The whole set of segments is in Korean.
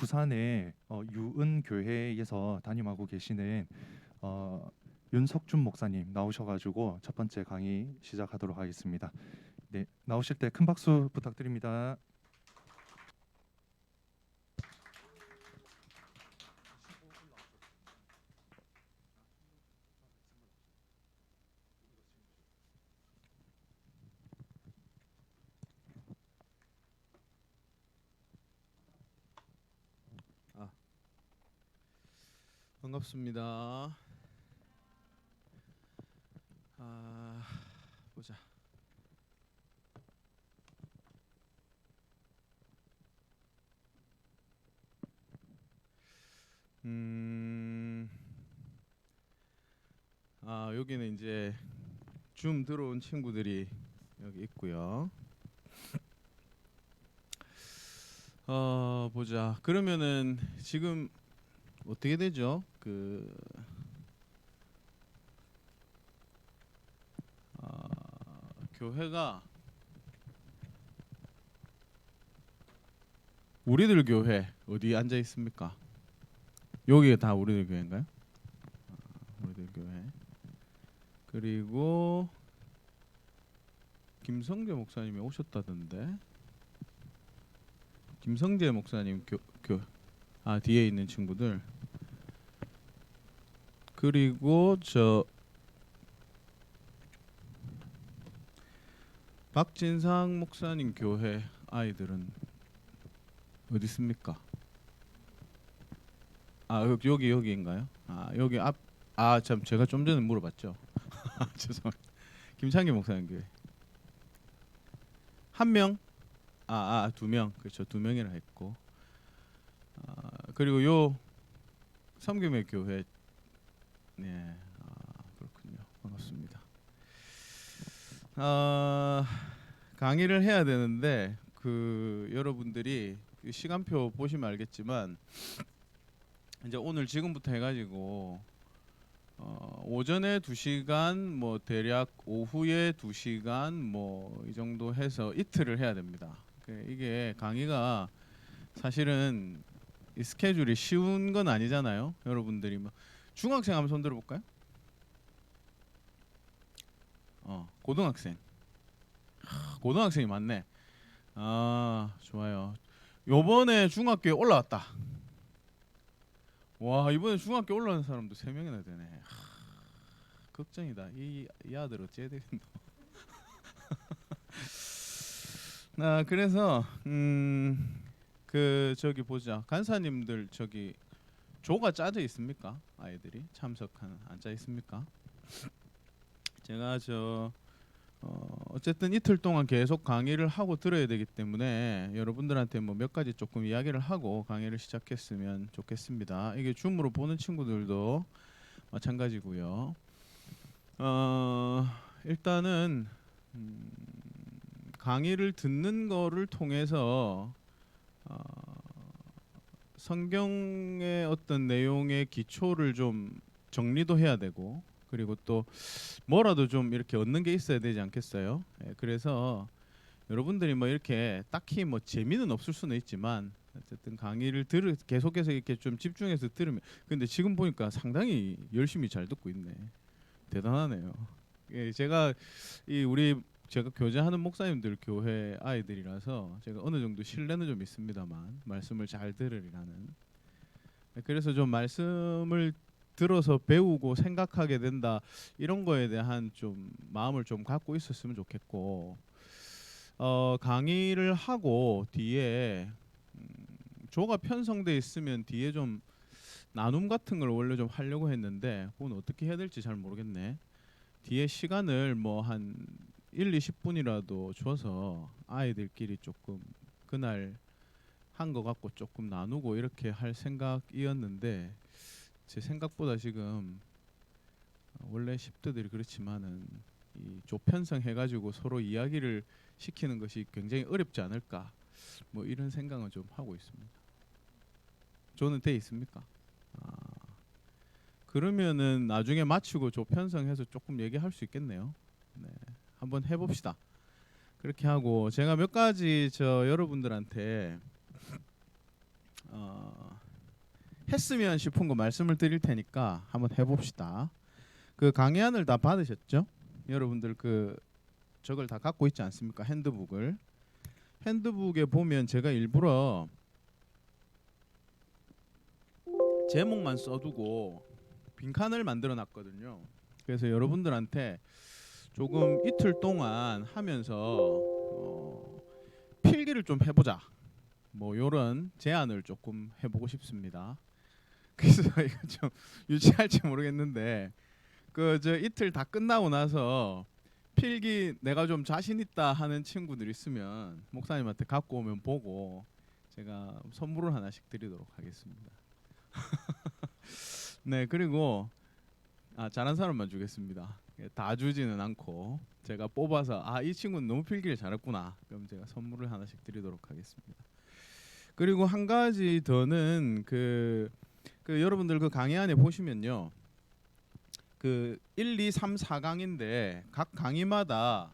부산의 유은교회에서 담임하고 계시는 윤석준 목사님 나오셔가지고 첫 번째 강의 시작하도록 하겠습니다. 네, 나오실 때 큰 박수 부탁드립니다. 아, 반갑습니다. 보자. 음, 여기는 이제 줌 들어온 친구들이 여기 있고요. 보자. 그러면은 지금 어떻게 되죠? 교회가 우리들 교회 어디 앉아 있습니까? 여기가 다 우리들 교회인가요? 우리들 교회. 그리고 김성재 목사님이 오셨다던데. 김성재 목사님 뒤에 있는 친구들. 그리고 박진상 목사님 교회 아이들은 어디 있습니까? 여기인가요? 여기 참 제가 좀 전에 물어봤죠. 죄송합니다. 김창기 목사님 교회 한 명, 두 명, 그렇죠, 두 명이라 했고, 그리고 요 삼교매 교회, 네, 그렇군요. 반갑습니다. 강의를 해야 되는데 여러분들이 시간표 보시면 알겠지만 이제 오늘 지금부터 해가지고 오전에 2시간 뭐 대략 오후에 2시간 뭐 이 정도 해서 이틀을 해야 됩니다. 이게 강의가 사실은 이 스케줄이 쉬운 건 아니잖아요. 여러분들이 뭐 중학생 한번 손 들어볼까요? 고등학생. 고등학생이 많네. 좋아요. 요번에 중학교에 올라왔다. 와, 이번에 중학교 올라온 사람도 3명이나 되네. 걱정이다. 이 아들 어찌해야 되겠노. 그래서 저기 보자. 간사님들 저기 조가 짜져 있습니까? 아이들이 참석한 앉아 있습니까? 제가 어쨌든 이틀 동안 계속 강의를 하고 들어야 되기 때문에 여러분들한테 뭐 몇 가지 조금 이야기를 하고 강의를 시작했으면 좋겠습니다. 이게 줌으로 보는 친구들도 마찬가지고요. 일단은 강의를 듣는 거를 통해서 성경의 어떤 내용의 기초를 좀 정리도 해야 되고, 그리고 또 뭐라도 좀 이렇게 얻는 게 있어야 되지 않겠어요? 그래서 여러분들이 뭐 이렇게 딱히 뭐 재미는 없을 수는 있지만 어쨌든 강의를 계속해서 이렇게 좀 집중해서 들으면, 근데 지금 보니까 상당히 열심히 잘 듣고 있네. 대단하네요. 제가 제가 교제하는 목사님들 교회 아이들이라서 제가 어느 정도 신뢰는 좀 있습니다만 말씀을 잘 들으리라는. 그래서 좀 말씀을 들어서 배우고 생각하게 된다, 이런 거에 대한 좀 마음을 좀 갖고 있었으면 좋겠고, 강의를 하고 뒤에 조가 편성돼 있으면 뒤에 좀 나눔 같은 걸 원래 좀 하려고 했는데 그건 어떻게 해야 될지 잘 모르겠네. 뒤에 시간을 뭐 한 1, 20분이라도 줘서 아이들끼리 조금 그날 한 거 갖고 조금 나누고 이렇게 할 생각이었는데, 제 생각보다 지금 원래 10대들이 그렇지만은 이 조편성 해가지고 서로 이야기를 시키는 것이 굉장히 어렵지 않을까, 뭐 이런 생각은 좀 하고 있습니다. 조는 돼 있습니까? 그러면은 나중에 마치고 조편성해서 조금 얘기할 수 있겠네요. 네, 한번 해봅시다. 그렇게 하고 제가 몇 가지 여러분들한테 했으면 싶은 거 말씀을 드릴 테니까 한번 해봅시다. 그 강의안을 다 받으셨죠? 여러분들 그 저걸 다 갖고 있지 않습니까? 핸드북을. 핸드북에 보면 제가 일부러 제목만 써두고 빈칸을 만들어 놨거든요. 그래서 여러분들한테 조금 이틀 동안 하면서 필기를 좀 해보자. 뭐 이런 제안을 조금 해보고 싶습니다. 그래서 이거 좀 유치할지 모르겠는데 그 저 이틀 다 끝나고 나서 필기 내가 좀 자신 있다 하는 친구들 있으면 목사님한테 갖고 오면 보고 제가 선물을 하나씩 드리도록 하겠습니다. 네, 그리고 잘한 사람만 주겠습니다. 다 주지는 않고 제가 뽑아서 이 친구는 너무 필기를 잘했구나. 그럼 제가 선물을 하나씩 드리도록 하겠습니다. 그리고 한 가지 더는 그 여러분들 그 강의안에 보시면요. 그 1, 2, 3, 4강인데 각 강의마다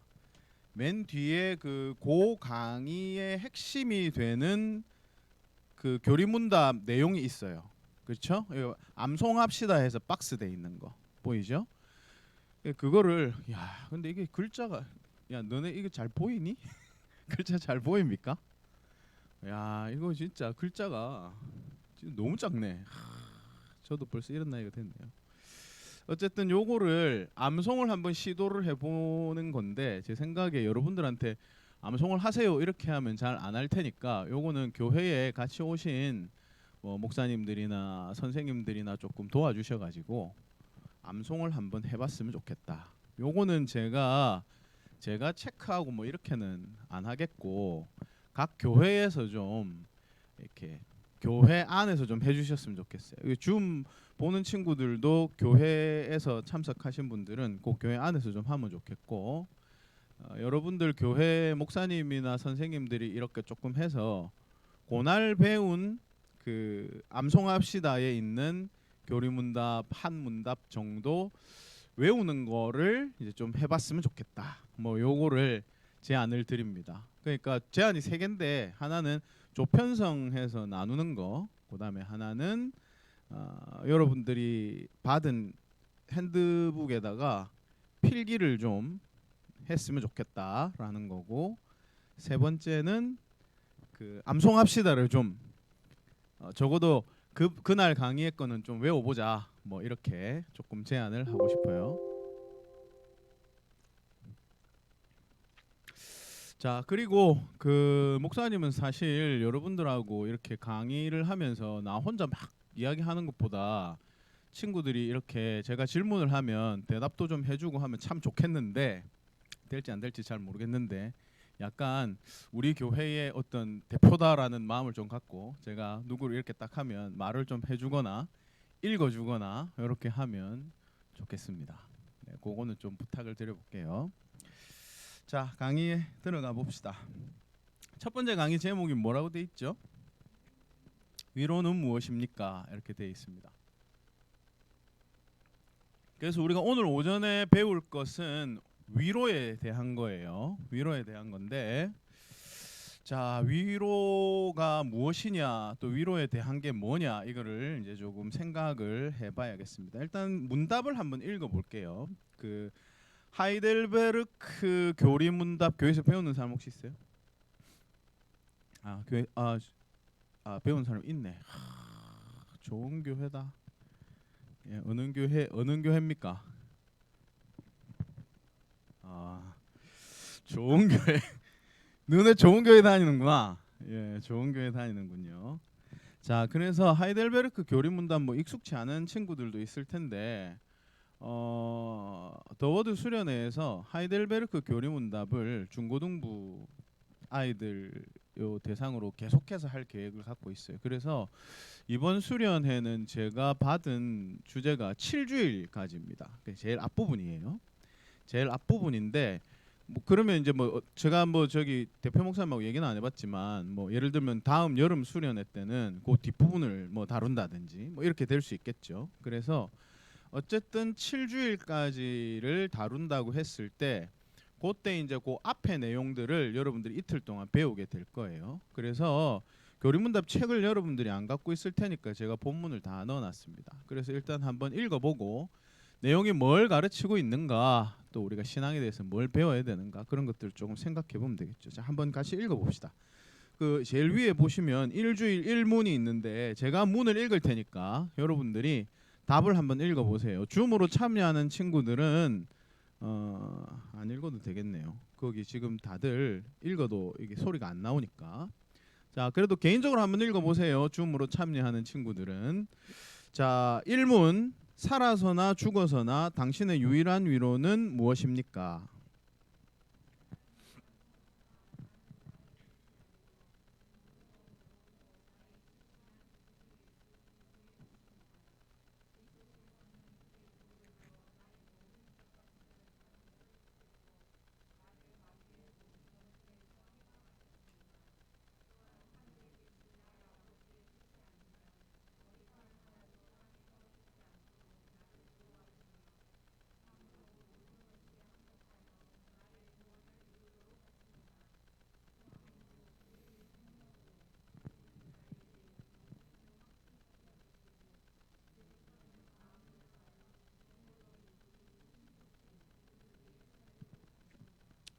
맨 뒤에 고 강의의 핵심이 되는 그 교리문답 내용이 있어요. 그렇죠? 암송합시다 해서 박스 돼 있는 거 보이죠? 그거를 근데 이게 글자가 너네 이게 잘 보이니? 글자 잘 보입니까? 이거 진짜 글자가 진짜 너무 작네. 저도 벌써 이런 나이가 됐네요. 어쨌든 요거를 암송을 한번 시도를 해보는 건데 제 생각에 여러분들한테 암송을 하세요 이렇게 하면 잘 안 할 테니까 요거는 교회에 같이 오신 뭐 목사님들이나 선생님들이나 조금 도와주셔가지고 암송을 한번 해봤으면 좋겠다. 요거는 제가 체크하고 뭐 이렇게는 안 하겠고 각 교회에서 좀 이렇게 교회 안에서 좀 해주셨으면 좋겠어요. 줌 보는 친구들도 교회에서 참석하신 분들은 꼭 교회 안에서 좀 하면 좋겠고 여러분들 교회 목사님이나 선생님들이 이렇게 조금 해서 그날 배운 그 암송합시다에 있는 교리문답 한 문답 정도 외우는 거를 이제 좀 해봤으면 좋겠다. 뭐 요거를 제안을 드립니다. 그러니까 제안이 세 개인데 하나는 조편성해서 나누는 거, 그다음에 하나는 여러분들이 받은 핸드북에다가 필기를 좀 했으면 좋겠다라는 거고, 세 번째는 그 암송합시다를 좀 적어도 그날 강의의 거는 좀 외워보자. 뭐 이렇게 조금 제안을 하고 싶어요. 자, 그리고 그 목사님은 사실 여러분들하고 이렇게 강의를 하면서 나 혼자 막 이야기하는 것보다 친구들이 이렇게 제가 질문을 하면 대답도 좀 해주고 하면 참 좋겠는데, 될지 안 될지 잘 모르겠는데 약간 우리 교회의 어떤 대표다라는 마음을 좀 갖고 제가 누구를 이렇게 딱 하면 말을 좀 해주거나 읽어주거나 이렇게 하면 좋겠습니다. 네, 그거는 좀 부탁을 드려볼게요. 자, 강의에 들어가 봅시다. 첫 번째 강의 제목이 뭐라고 돼 있죠? 위로는 무엇입니까? 이렇게 돼 있습니다. 그래서 우리가 오늘 오전에 배울 것은 위로에 대한 거예요. 위로에 대한 건데, 자, 위로가 무엇이냐, 또 위로에 대한 게 뭐냐, 이거를 이제 조금 생각을 해봐야겠습니다. 일단 문답을 한번 읽어볼게요. 그 하이델베르크 교리 문답 교회에서 배우는 사람 혹시 있어요? 교회 배우는 사람 있네. 좋은 교회다. 예, 어느 교회입니까? 좋은 교회. 너네 좋은 교회 다니는구나. 예, 좋은 교회 다니는군요. 자, 그래서 하이델베르크 교리 문답 뭐 익숙치 않은 친구들도 있을 텐데, 더워드 수련회에서 하이델베르크 교리 문답을 중고등부 아이들 요 대상으로 계속해서 할 계획을 갖고 있어요. 그래서 이번 수련회는 제가 받은 주제가 7주일까지입니다. 제일 앞부분이에요. 제일 앞부분인데, 뭐 그러면 이제 뭐 제가 뭐 저기 대표 목사님하고 얘기는 안 해봤지만 뭐 예를 들면 다음 여름 수련회 때는 그 뒷부분을 뭐 다룬다든지 뭐 이렇게 될 수 있겠죠. 그래서 어쨌든 7주일까지를 다룬다고 했을 때 그때 이제 그 앞에 내용들을 여러분들이 이틀 동안 배우게 될 거예요. 그래서 교리문답 책을 여러분들이 안 갖고 있을 테니까 제가 본문을 다 넣어놨습니다. 그래서 일단 한번 읽어보고 내용이 뭘 가르치고 있는가, 또 우리가 신앙에 대해서 뭘 배워야 되는가, 그런 것들 조금 생각해 보면 되겠죠. 자, 한번 같이 읽어봅시다. 그 제일 위에 보시면 일주일 일문이 있는데 제가 문을 읽을 테니까 여러분들이 답을 한번 읽어보세요. 줌으로 참여하는 친구들은 안 읽어도 되겠네요. 거기 지금 다들 읽어도 이게 소리가 안 나오니까. 자, 그래도 개인적으로 한번 읽어보세요. 줌으로 참여하는 친구들은. 자, 1문. 살아서나 죽어서나 당신의 유일한 위로는 무엇입니까?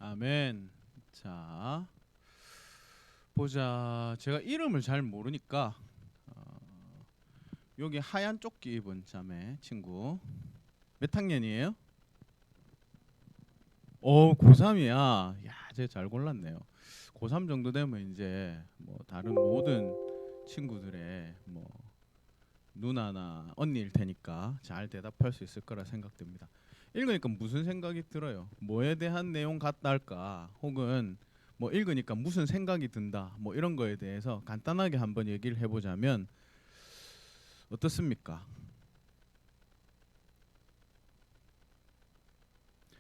아멘. 자, 보자. 제가 이름을 잘 모르니까 여기 하얀 조끼 입은 자매 친구 몇 학년이에요? 고3이야. 야, 제가 잘 골랐네요. 고3 정도 되면 이제 뭐 다른 모든 친구들의 뭐 누나나 언니일 테니까 잘 대답할 수 있을 거라 생각됩니다. 읽으니까 무슨 생각이 들어요? 뭐에 대한 내용 같다 할까? 혹은 뭐 읽으니까 무슨 생각이 든다. 뭐 이런 거에 대해서 간단하게 한번 얘기를 해보자면 어떻습니까?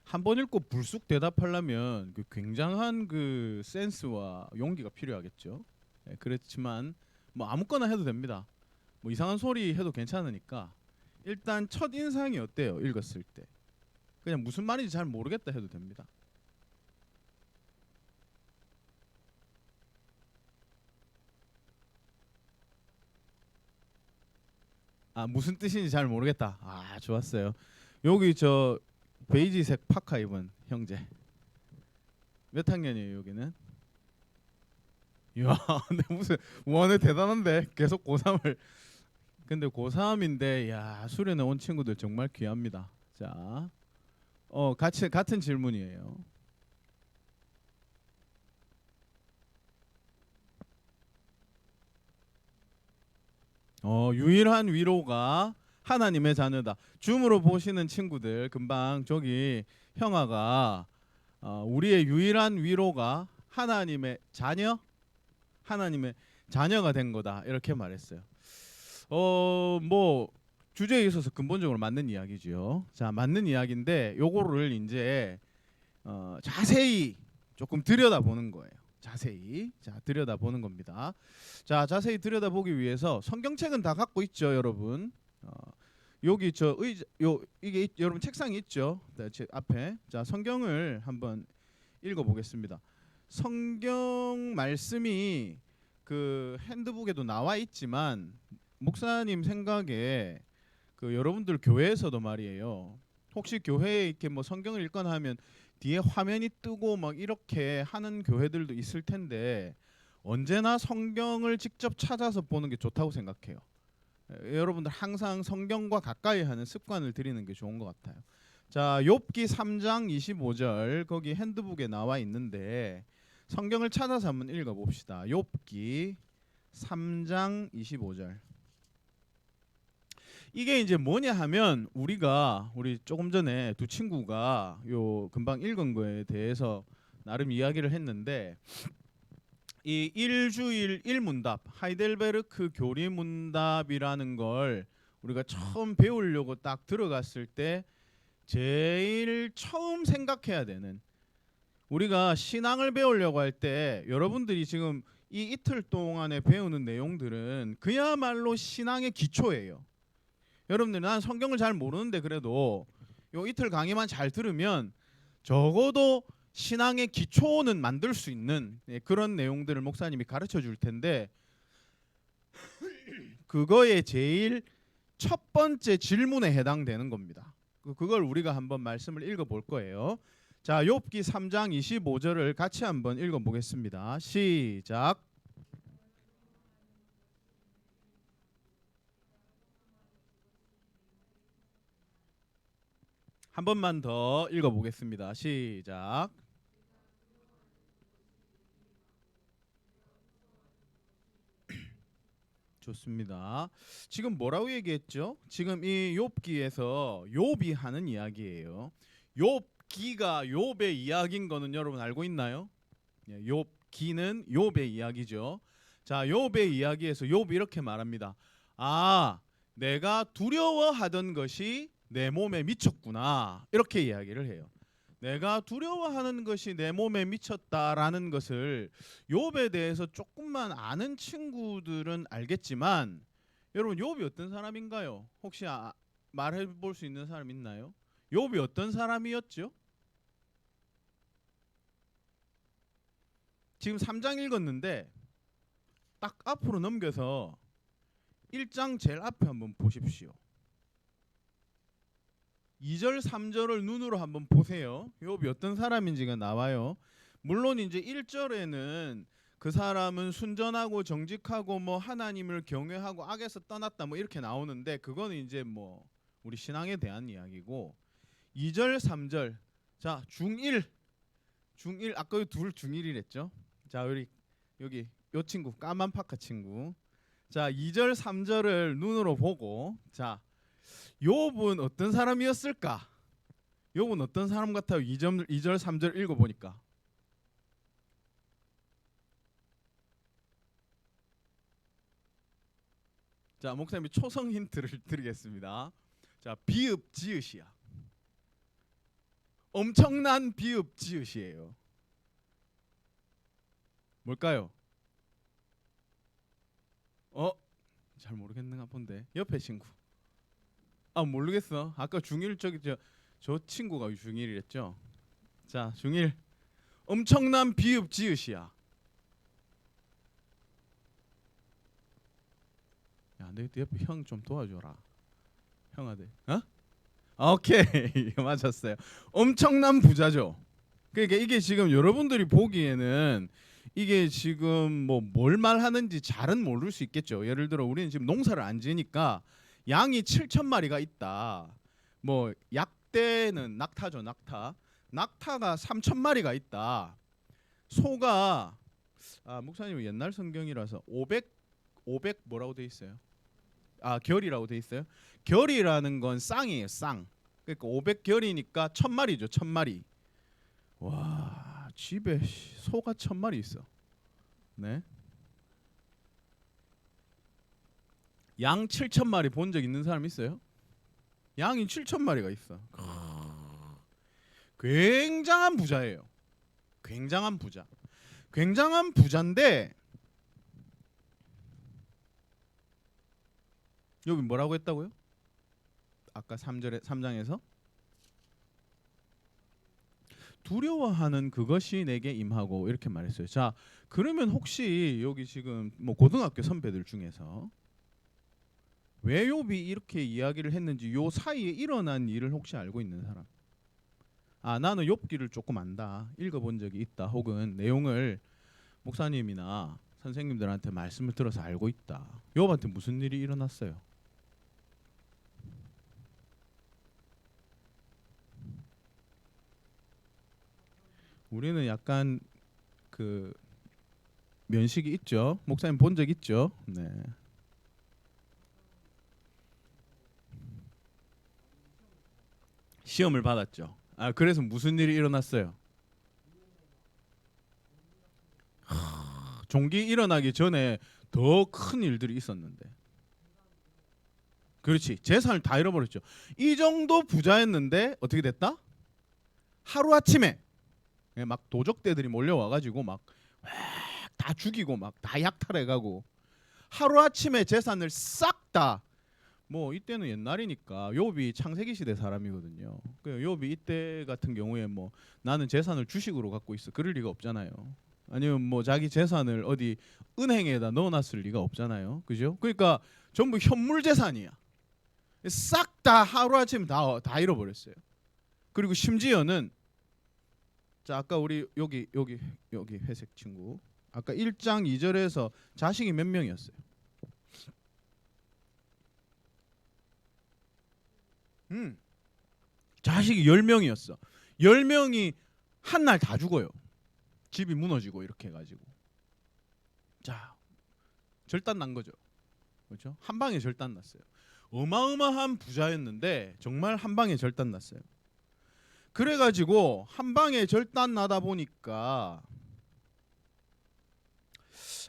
한 번 읽고 불쑥 대답하려면 그 굉장한 그 센스와 용기가 필요하겠죠. 네, 그렇지만 뭐 아무거나 해도 됩니다. 뭐 이상한 소리 해도 괜찮으니까 일단 첫 인상이 어때요? 읽었을 때 그냥 무슨 말인지 잘 모르겠다 해도 됩니다. 아, 무슨 뜻인지 잘 모르겠다. 아, 좋았어요. 여기 저 베이지색 파카 입은 형제 몇 학년이에요? 여기는? 이야, 근데 무슨 원에 대단한데 계속 고3을. 근데 고3인데 야, 수련회 온 친구들 정말 귀합니다. 자, 같은 질문이에요. 유일한 위로가 하나님의 자녀다. 줌으로 보시는 친구들 금방 저기 형아가 우리의 유일한 위로가 하나님의 자녀, 하나님의 자녀가 된 거다 이렇게 말했어요. 뭐 주제에 있어서 근본적으로 맞는 이야기죠. 자, 맞는 이야기인데 요거를 이제 자세히 조금 들여다보는 거예요. 자세히 자 들여다보는 겁니다. 자, 자세히 들여다보기 위해서 성경책은 다 갖고 있죠, 여러분. 여기 저 의자 이게 여러분 책상이 있죠, 제 앞에. 자, 성경을 한번 읽어보겠습니다. 성경 말씀이 그 핸드북에도 나와 있지만 목사님 생각에 그 여러분들 교회에서도 말이에요. 혹시 교회에 이렇게 뭐 성경을 읽거나 하면 뒤에 화면이 뜨고 막 이렇게 하는 교회들도 있을 텐데 언제나 성경을 직접 찾아서 보는 게 좋다고 생각해요. 여러분들 항상 성경과 가까이 하는 습관을 들이는 게 좋은 것 같아요. 자, 욥기 3장 25절 거기 핸드북에 나와 있는데 성경을 찾아서 한번 읽어봅시다. 욥기 3장 25절. 이게 이제 뭐냐 하면 우리 조금 전에 두 친구가 요 금방 읽은 거에 대해서 나름 이야기를 했는데 이 일주일 일문답 하이델베르크 교리문답이라는 걸 우리가 처음 배우려고 딱 들어갔을 때 제일 처음 생각해야 되는, 우리가 신앙을 배우려고 할 때 여러분들이 지금 이 이틀 동안에 배우는 내용들은 그야말로 신앙의 기초예요. 여러분들 난 성경을 잘 모르는데 그래도 요 이틀 강의만 잘 들으면 적어도 신앙의 기초는 만들 수 있는 그런 내용들을 목사님이 가르쳐 줄 텐데 그거의 제일 첫 번째 질문에 해당되는 겁니다. 그걸 우리가 한번 말씀을 읽어 볼 거예요. 자, 욥기 3장 25절을 같이 한번 읽어 보겠습니다. 시작. 한 번만 더 읽어 보겠습니다. 시작. 좋습니다. 지금 뭐라고 얘기했죠? 지금 이 욥기에서 욥이 하는 이야기예요. 욥기가 욥의 이야기인 거는 여러분 알고 있나요? 예, 욥기는 욥의 이야기죠. 자, 욥의 이야기에서 욥이 이렇게 말합니다. 아, 내가 두려워하던 것이 내 몸에 미쳤구나. 이렇게 이야기를 해요. 내가 두려워하는 것이 내 몸에 미쳤다라는 것을 욥에 대해서 조금만 아는 친구들은 알겠지만 여러분 욥이 어떤 사람인가요? 혹시 말해 볼 수 있는 사람 있나요? 욥이 어떤 사람이었죠? 지금 3장 읽었는데 딱 앞으로 넘겨서 1장 제일 앞에 한번 보십시오. 2절 3절을 눈으로 한번 보세요. 욥이 어떤 사람인지가 나와요. 물론 이제 1절에는 그 사람은 순전하고 정직하고 뭐 하나님을 경외하고 악에서 떠났다 뭐 이렇게 나오는데 그거는 이제 뭐 우리 신앙에 대한 이야기고 2절 3절 자 중1 아까 둘 중1이랬죠. 자 우리 여기 요 친구 까만 파카 친구 자 2절 3절을 눈으로 보고 자 욥은 어떤 사람이었을까? 욥은 어떤 사람 같아요? 2절 3절 읽어보니까 자 목사님이 초성 힌트를 드리겠습니다. 자 비읍 지읒이야. 엄청난 비읍 지읒이에요. 뭘까요? 잘 모르겠는가 본데 옆에 친구 모르겠어. 아까 중1 저기 저 친구가 중1이랬죠. 자 중1 엄청난 비읍 지읒이야. 야, 내 옆에 형 좀 도와줘라. 형아들. 오케이. 맞았어요. 엄청난 부자죠. 그러니까 이게 지금 여러분들이 보기에는 이게 지금 뭐 뭘 말하는지 잘은 모를 수 있겠죠. 예를 들어 우리는 지금 농사를 안 지니까 양이 7,000마리가 있다. 뭐 약대는 낙타죠, 낙타. 낙타가 3,000마리가 있다. 소가 목사님 옛날 성경이라서 500 뭐라고 돼 있어요? 결이라고 돼 있어요. 결이라는 건 쌍이에요, 쌍. 그러니까 500결이니까 1,000마리죠, 1,000마리. 와, 집에 소가 1,000마리 있어. 네. 양 7,000마리 본 적 있는 사람 있어요? 양이 7,000마리가 있어. 굉장한 부자예요. 굉장한 부자. 굉장한 부자인데 여기 뭐라고 했다고요? 아까 3장에서 두려워하는 그것이 내게 임하고 이렇게 말했어요. 자, 그러면 혹시 여기 지금 뭐 고등학교 선배들 중에서 왜 욥이 이렇게 이야기를 했는지 요 사이에 일어난 일을 혹시 알고 있는 사람? 나는 욥기를 조금 안다. 읽어본 적이 있다. 혹은 내용을 목사님이나 선생님들한테 말씀을 들어서 알고 있다. 욥한테 무슨 일이 일어났어요? 우리는 약간 그 면식이 있죠. 목사님 본 적 있죠? 네. 시험을 받았죠. 그래서 무슨 일이 일어났어요? 종기 일어나기 전에 더 큰 일들이 있었는데. 그렇지. 재산을 다 잃어버렸죠. 이 정도 부자였는데 어떻게 됐다? 하루아침에 막 도적대들이 몰려와가지고 막 다 죽이고 막 다 약탈해가고 하루아침에 재산을 싹 다 뭐 이때는 옛날이니까 욥이 창세기 시대 사람이거든요. 그 욥이 이때 같은 경우에 뭐 나는 재산을 주식으로 갖고 있어 그럴 리가 없잖아요. 아니면 뭐 자기 재산을 어디 은행에다 넣어놨을 리가 없잖아요. 그죠? 그러니까 전부 현물 재산이야. 싹 다 하루아침에 다 잃어버렸어요. 그리고 심지어는 자 아까 우리 여기 회색 친구 아까 1장 2절에서 자식이 몇 명이었어요? 자식이 10명이었어. 10명이 한 날 다 죽어요. 집이 무너지고 이렇게 해가지고. 자 절단 난 거죠. 그렇죠? 한 방에 절단 났어요. 어마어마한 부자였는데 정말 한 방에 절단 났어요. 그래가지고 한 방에 절단 나다 보니까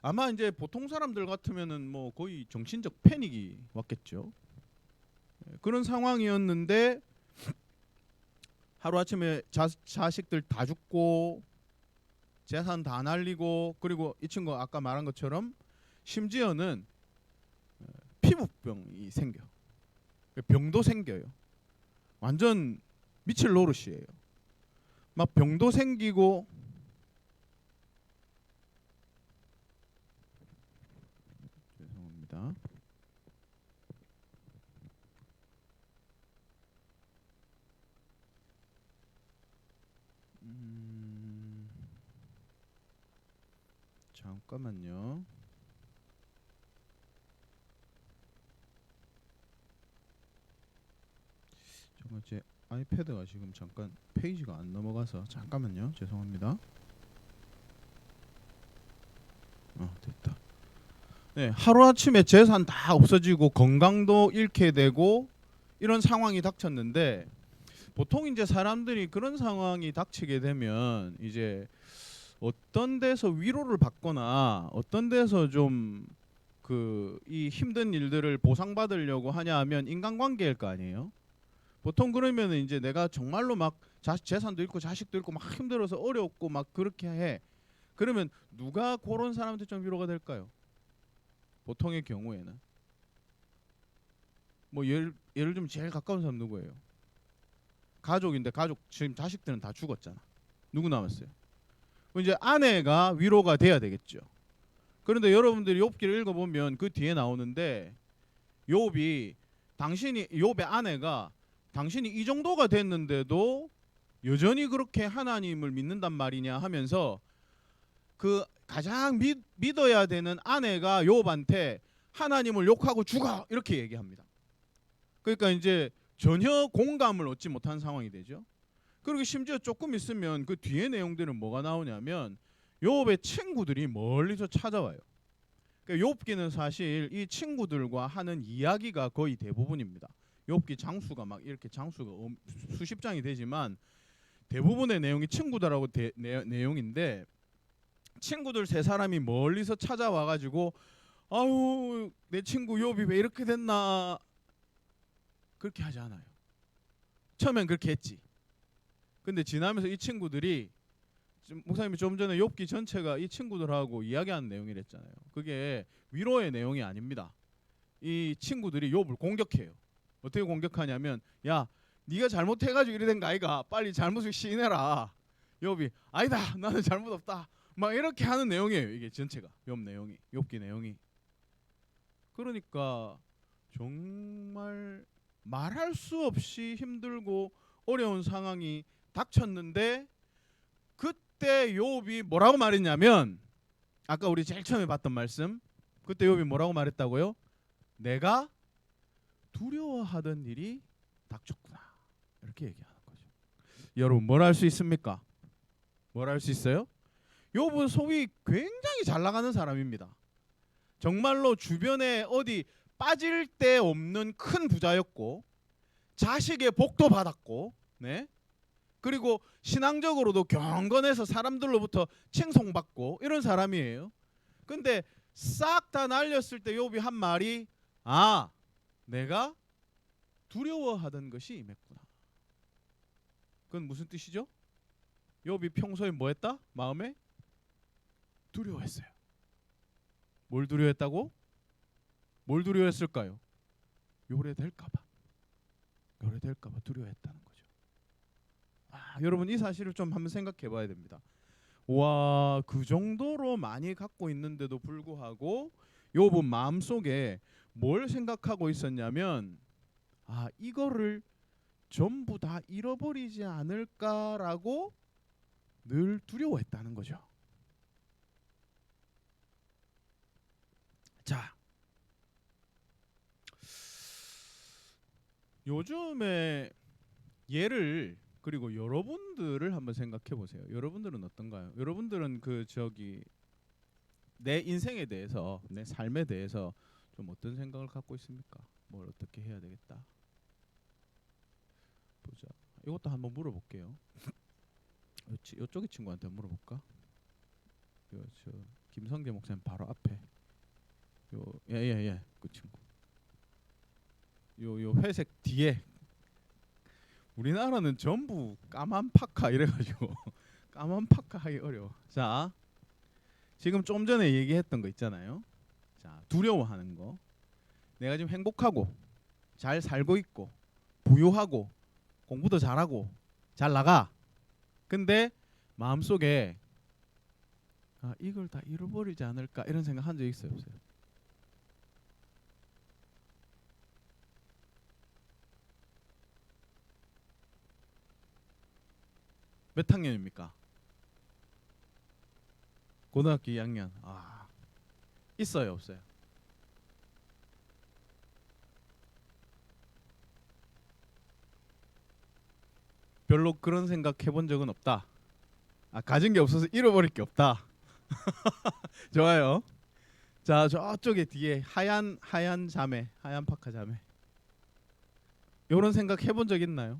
아마 이제 보통 사람들 같으면은 뭐 거의 정신적 패닉이 왔겠죠. 그런 상황이었는데 하루아침에 자식들 다 죽고 재산 다 날리고 그리고 이 친구 아까 말한 것처럼 심지어는 피부병이 생겨. 병도 생겨요. 완전 미칠 노릇이에요. 막 병도 생기고 죄송합니다. 잠깐만요. 정말 제 아이패드가 지금 잠깐 페이지가 안 넘어가서 잠깐만요. 죄송합니다. 됐다. 네, 하루아침에 재산 다 없어지고 건강도 잃게 되고 이런 상황이 닥쳤는데 보통 이제 사람들이 그런 상황이 닥치게 되면 이제 어떤 데서 위로를 받거나 어떤 데서 좀 그 이 힘든 일들을 보상받으려고 하냐 하면 인간관계일 거 아니에요. 보통 그러면 이제 내가 정말로 막 재산도 잃고 자식도 잃고 막 힘들어서 어렵고 막 그렇게 해. 그러면 누가 그런 사람한테 좀 위로가 될까요? 보통의 경우에는 뭐 예를 들면 제일 가까운 사람 누구예요? 가족인데 가족 지금 자식들은 다 죽었잖아. 누구 남았어요? 이제 아내가 위로가 돼야 되겠죠. 그런데 여러분들이 욥기를 읽어보면 그 뒤에 나오는데 욥이 욥의 아내가 당신이 이 정도가 됐는데도 여전히 그렇게 하나님을 믿는단 말이냐 하면서 그 가장 믿어야 되는 아내가 욥한테 하나님을 욕하고 죽어 이렇게 얘기합니다. 그러니까 이제 전혀 공감을 얻지 못한 상황이 되죠. 그리고 심지어 조금 있으면 그 뒤에 내용들은 뭐가 나오냐면 욥의 친구들이 멀리서 찾아와요. 그러니까 욥기는 사실 이 친구들과 하는 이야기가 거의 대부분입니다. 욥기 장수가 막 이렇게 장수가 수십 장이 되지만 대부분의 내용이 친구들하고 내용인데 친구들 세 사람이 멀리서 찾아와 가지고 아유 내 친구 욥이 왜 이렇게 됐나 그렇게 하지 않아요. 처음엔 그렇게 했지. 근데 지나면서 이 친구들이 목사님이 좀 전에 욥기 전체가 이 친구들하고 이야기하는 내용이랬잖아요. 그게 위로의 내용이 아닙니다. 이 친구들이 욥을 공격해요. 어떻게 공격하냐면 야 네가 잘못해가지고 이래 된 거 아이가 빨리 잘못을 시인해라. 욥이 아니다 나는 잘못 없다 막 이렇게 하는 내용이에요. 이게 전체가 욥 내용이 욥기 내용이. 그러니까 정말 말할 수 없이 힘들고 어려운 상황이 닥쳤는데 그때 욥이 뭐라고 말했냐면 아까 우리 제일 처음에 봤던 말씀 그때 욥이 뭐라고 말했다고요? 내가 두려워하던 일이 닥쳤구나 이렇게 얘기하는 거죠. 여러분 뭘 할 수 있습니까? 뭘 할 수 있어요? 욥은 소위 굉장히 잘 나가는 사람입니다. 정말로 주변에 어디 빠질 데 없는 큰 부자였고 자식의 복도 받았고 네? 그리고 신앙적으로도 경건해서 사람들로부터 칭송받고 이런 사람이에요. 근데 싹 다 날렸을 때 욥이 한 말이 아 내가 두려워하던 것이 임했구나. 그건 무슨 뜻이죠? 욥이 평소에 뭐 했다? 마음에 두려워했어요. 뭘 두려워했다고? 뭘 두려워했을까요? 요래될까봐. 요래될까봐 두려워했다는 거죠. 여러분 이 사실을 좀 한번 생각해 봐야 됩니다. 와, 그 정도로 많이 갖고 있는데도 불구하고 욥은 마음속에 뭘 생각하고 있었냐면, 아, 이거를 전부 다 잃어버리지 않을까라고 늘 두려워했다는 거죠. 자, 요즘에 얘를 그리고 여러분들을 한번 생각해 보세요. 여러분들은 어떤가요? 여러분들은 그 저기 내 인생에 대해서, 내 삶에 대해서 좀 어떤 생각을 갖고 있습니까? 뭘 어떻게 해야 되겠다. 보자. 이것도 한번 물어볼게요. 이쪽의 친구한테 물어볼까? 저 김성재 목사님 바로 앞에. 예예예, 그 친구. 요 회색 뒤에. 우리나라는 전부 까만 파카 이래가지고 까만 파카 하기 어려워. 자, 지금 좀 전에 얘기했던 거 있잖아요. 자, 두려워하는 거. 내가 지금 행복하고 잘 살고 있고 부유하고 공부도 잘하고 잘 나가. 근데 마음속에 아, 이걸 다 잃어버리지 않을까 이런 생각 한 적 있어요, 없어요? 몇 학년입니까? 고등학교 2학년. 아, 있어요, 없어요? 별로 그런 생각 해본 적은 없다. 아, 가진 게 없어서 잃어버릴 게 없다. 좋아요. 자, 저쪽에 뒤에 하얀 자매, 하얀 파카 자매. 이런 생각 해본 적 있나요?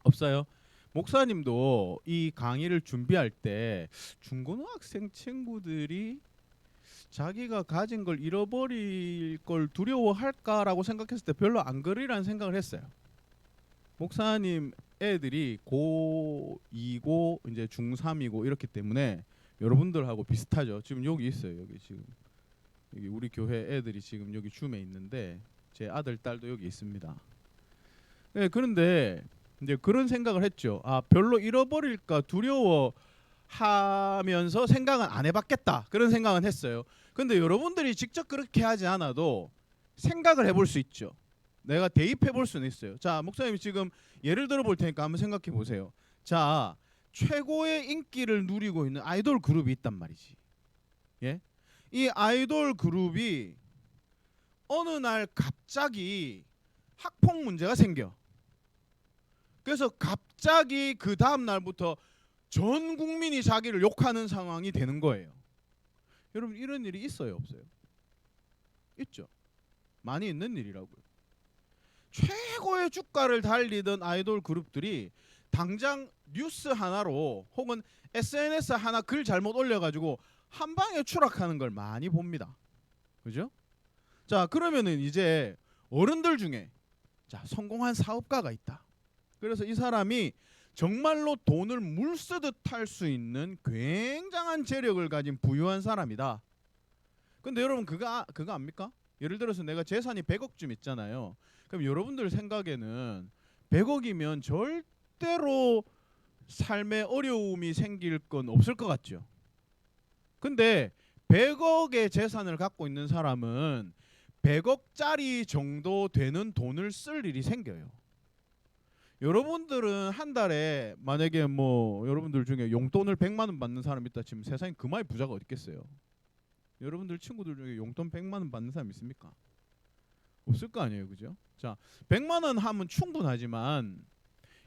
없어요. 목사님도 이 강의를 준비할 때 중고등학생 친구들이 자기가 가진 걸 잃어버릴 걸 두려워할까라고 생각했을 때 별로 안 그러리라는 생각을 했어요. 목사님 애들이 고2고 이제 중3이고 이렇기 때문에 여러분들하고 비슷하죠. 지금 여기 있어요. 여기 지금 여기 우리 교회 애들이 지금 여기 줌에 있는데 제 아들 딸도 여기 있습니다. 네, 그런데 이제 그런 생각을 했죠. 아, 별로 잃어버릴까 두려워하면서 생각은 안 해봤겠다. 그런 생각은 했어요. 근데 여러분들이 직접 그렇게 하지 않아도 생각을 해볼 수 있죠. 내가 대입해 볼 수는 있어요. 자, 목사님 지금 예를 들어 볼 테니까 한번 생각해 보세요. 자, 최고의 인기를 누리고 있는 아이돌 그룹이 있단 말이지. 예? 이 아이돌 그룹이 어느 날 갑자기 학폭 문제가 생겨. 그래서 갑자기 그 다음 날부터 전 국민이 자기를 욕하는 상황이 되는 거예요. 여러분, 이런 일이 있어요, 없어요? 있죠. 많이 있는 일이라고요. 최고의 주가를 달리던 아이돌 그룹들이 당장 뉴스 하나로 혹은 SNS 하나 글 잘못 올려가지고 한 방에 추락하는 걸 많이 봅니다. 그죠? 자, 그러면은 이제 어른들 중에 자, 성공한 사업가가 있다. 그래서 이 사람이 정말로 돈을 물쓰듯 할 수 있는 굉장한 재력을 가진 부유한 사람이다. 근데 여러분 그거 압니까? 예를 들어서 내가 재산이 100억쯤 있잖아요. 그럼 여러분들 생각에는 100억이면 절대로 삶에 어려움이 생길 건 없을 것 같죠. 근데 100억의 재산을 갖고 있는 사람은 100억짜리 정도 되는 돈을 쓸 일이 생겨요. 여러분들은 한 달에 만약에 뭐 여러분들 중에 용돈을 100만 원 받는 사람 있다 치면 세상에 그마의 부자가 어디 있겠어요? 여러분들 친구들 중에 용돈 100만 원 받는 사람 있습니까? 없을 거 아니에요, 그죠? 자, 100만 원 하면 충분하지만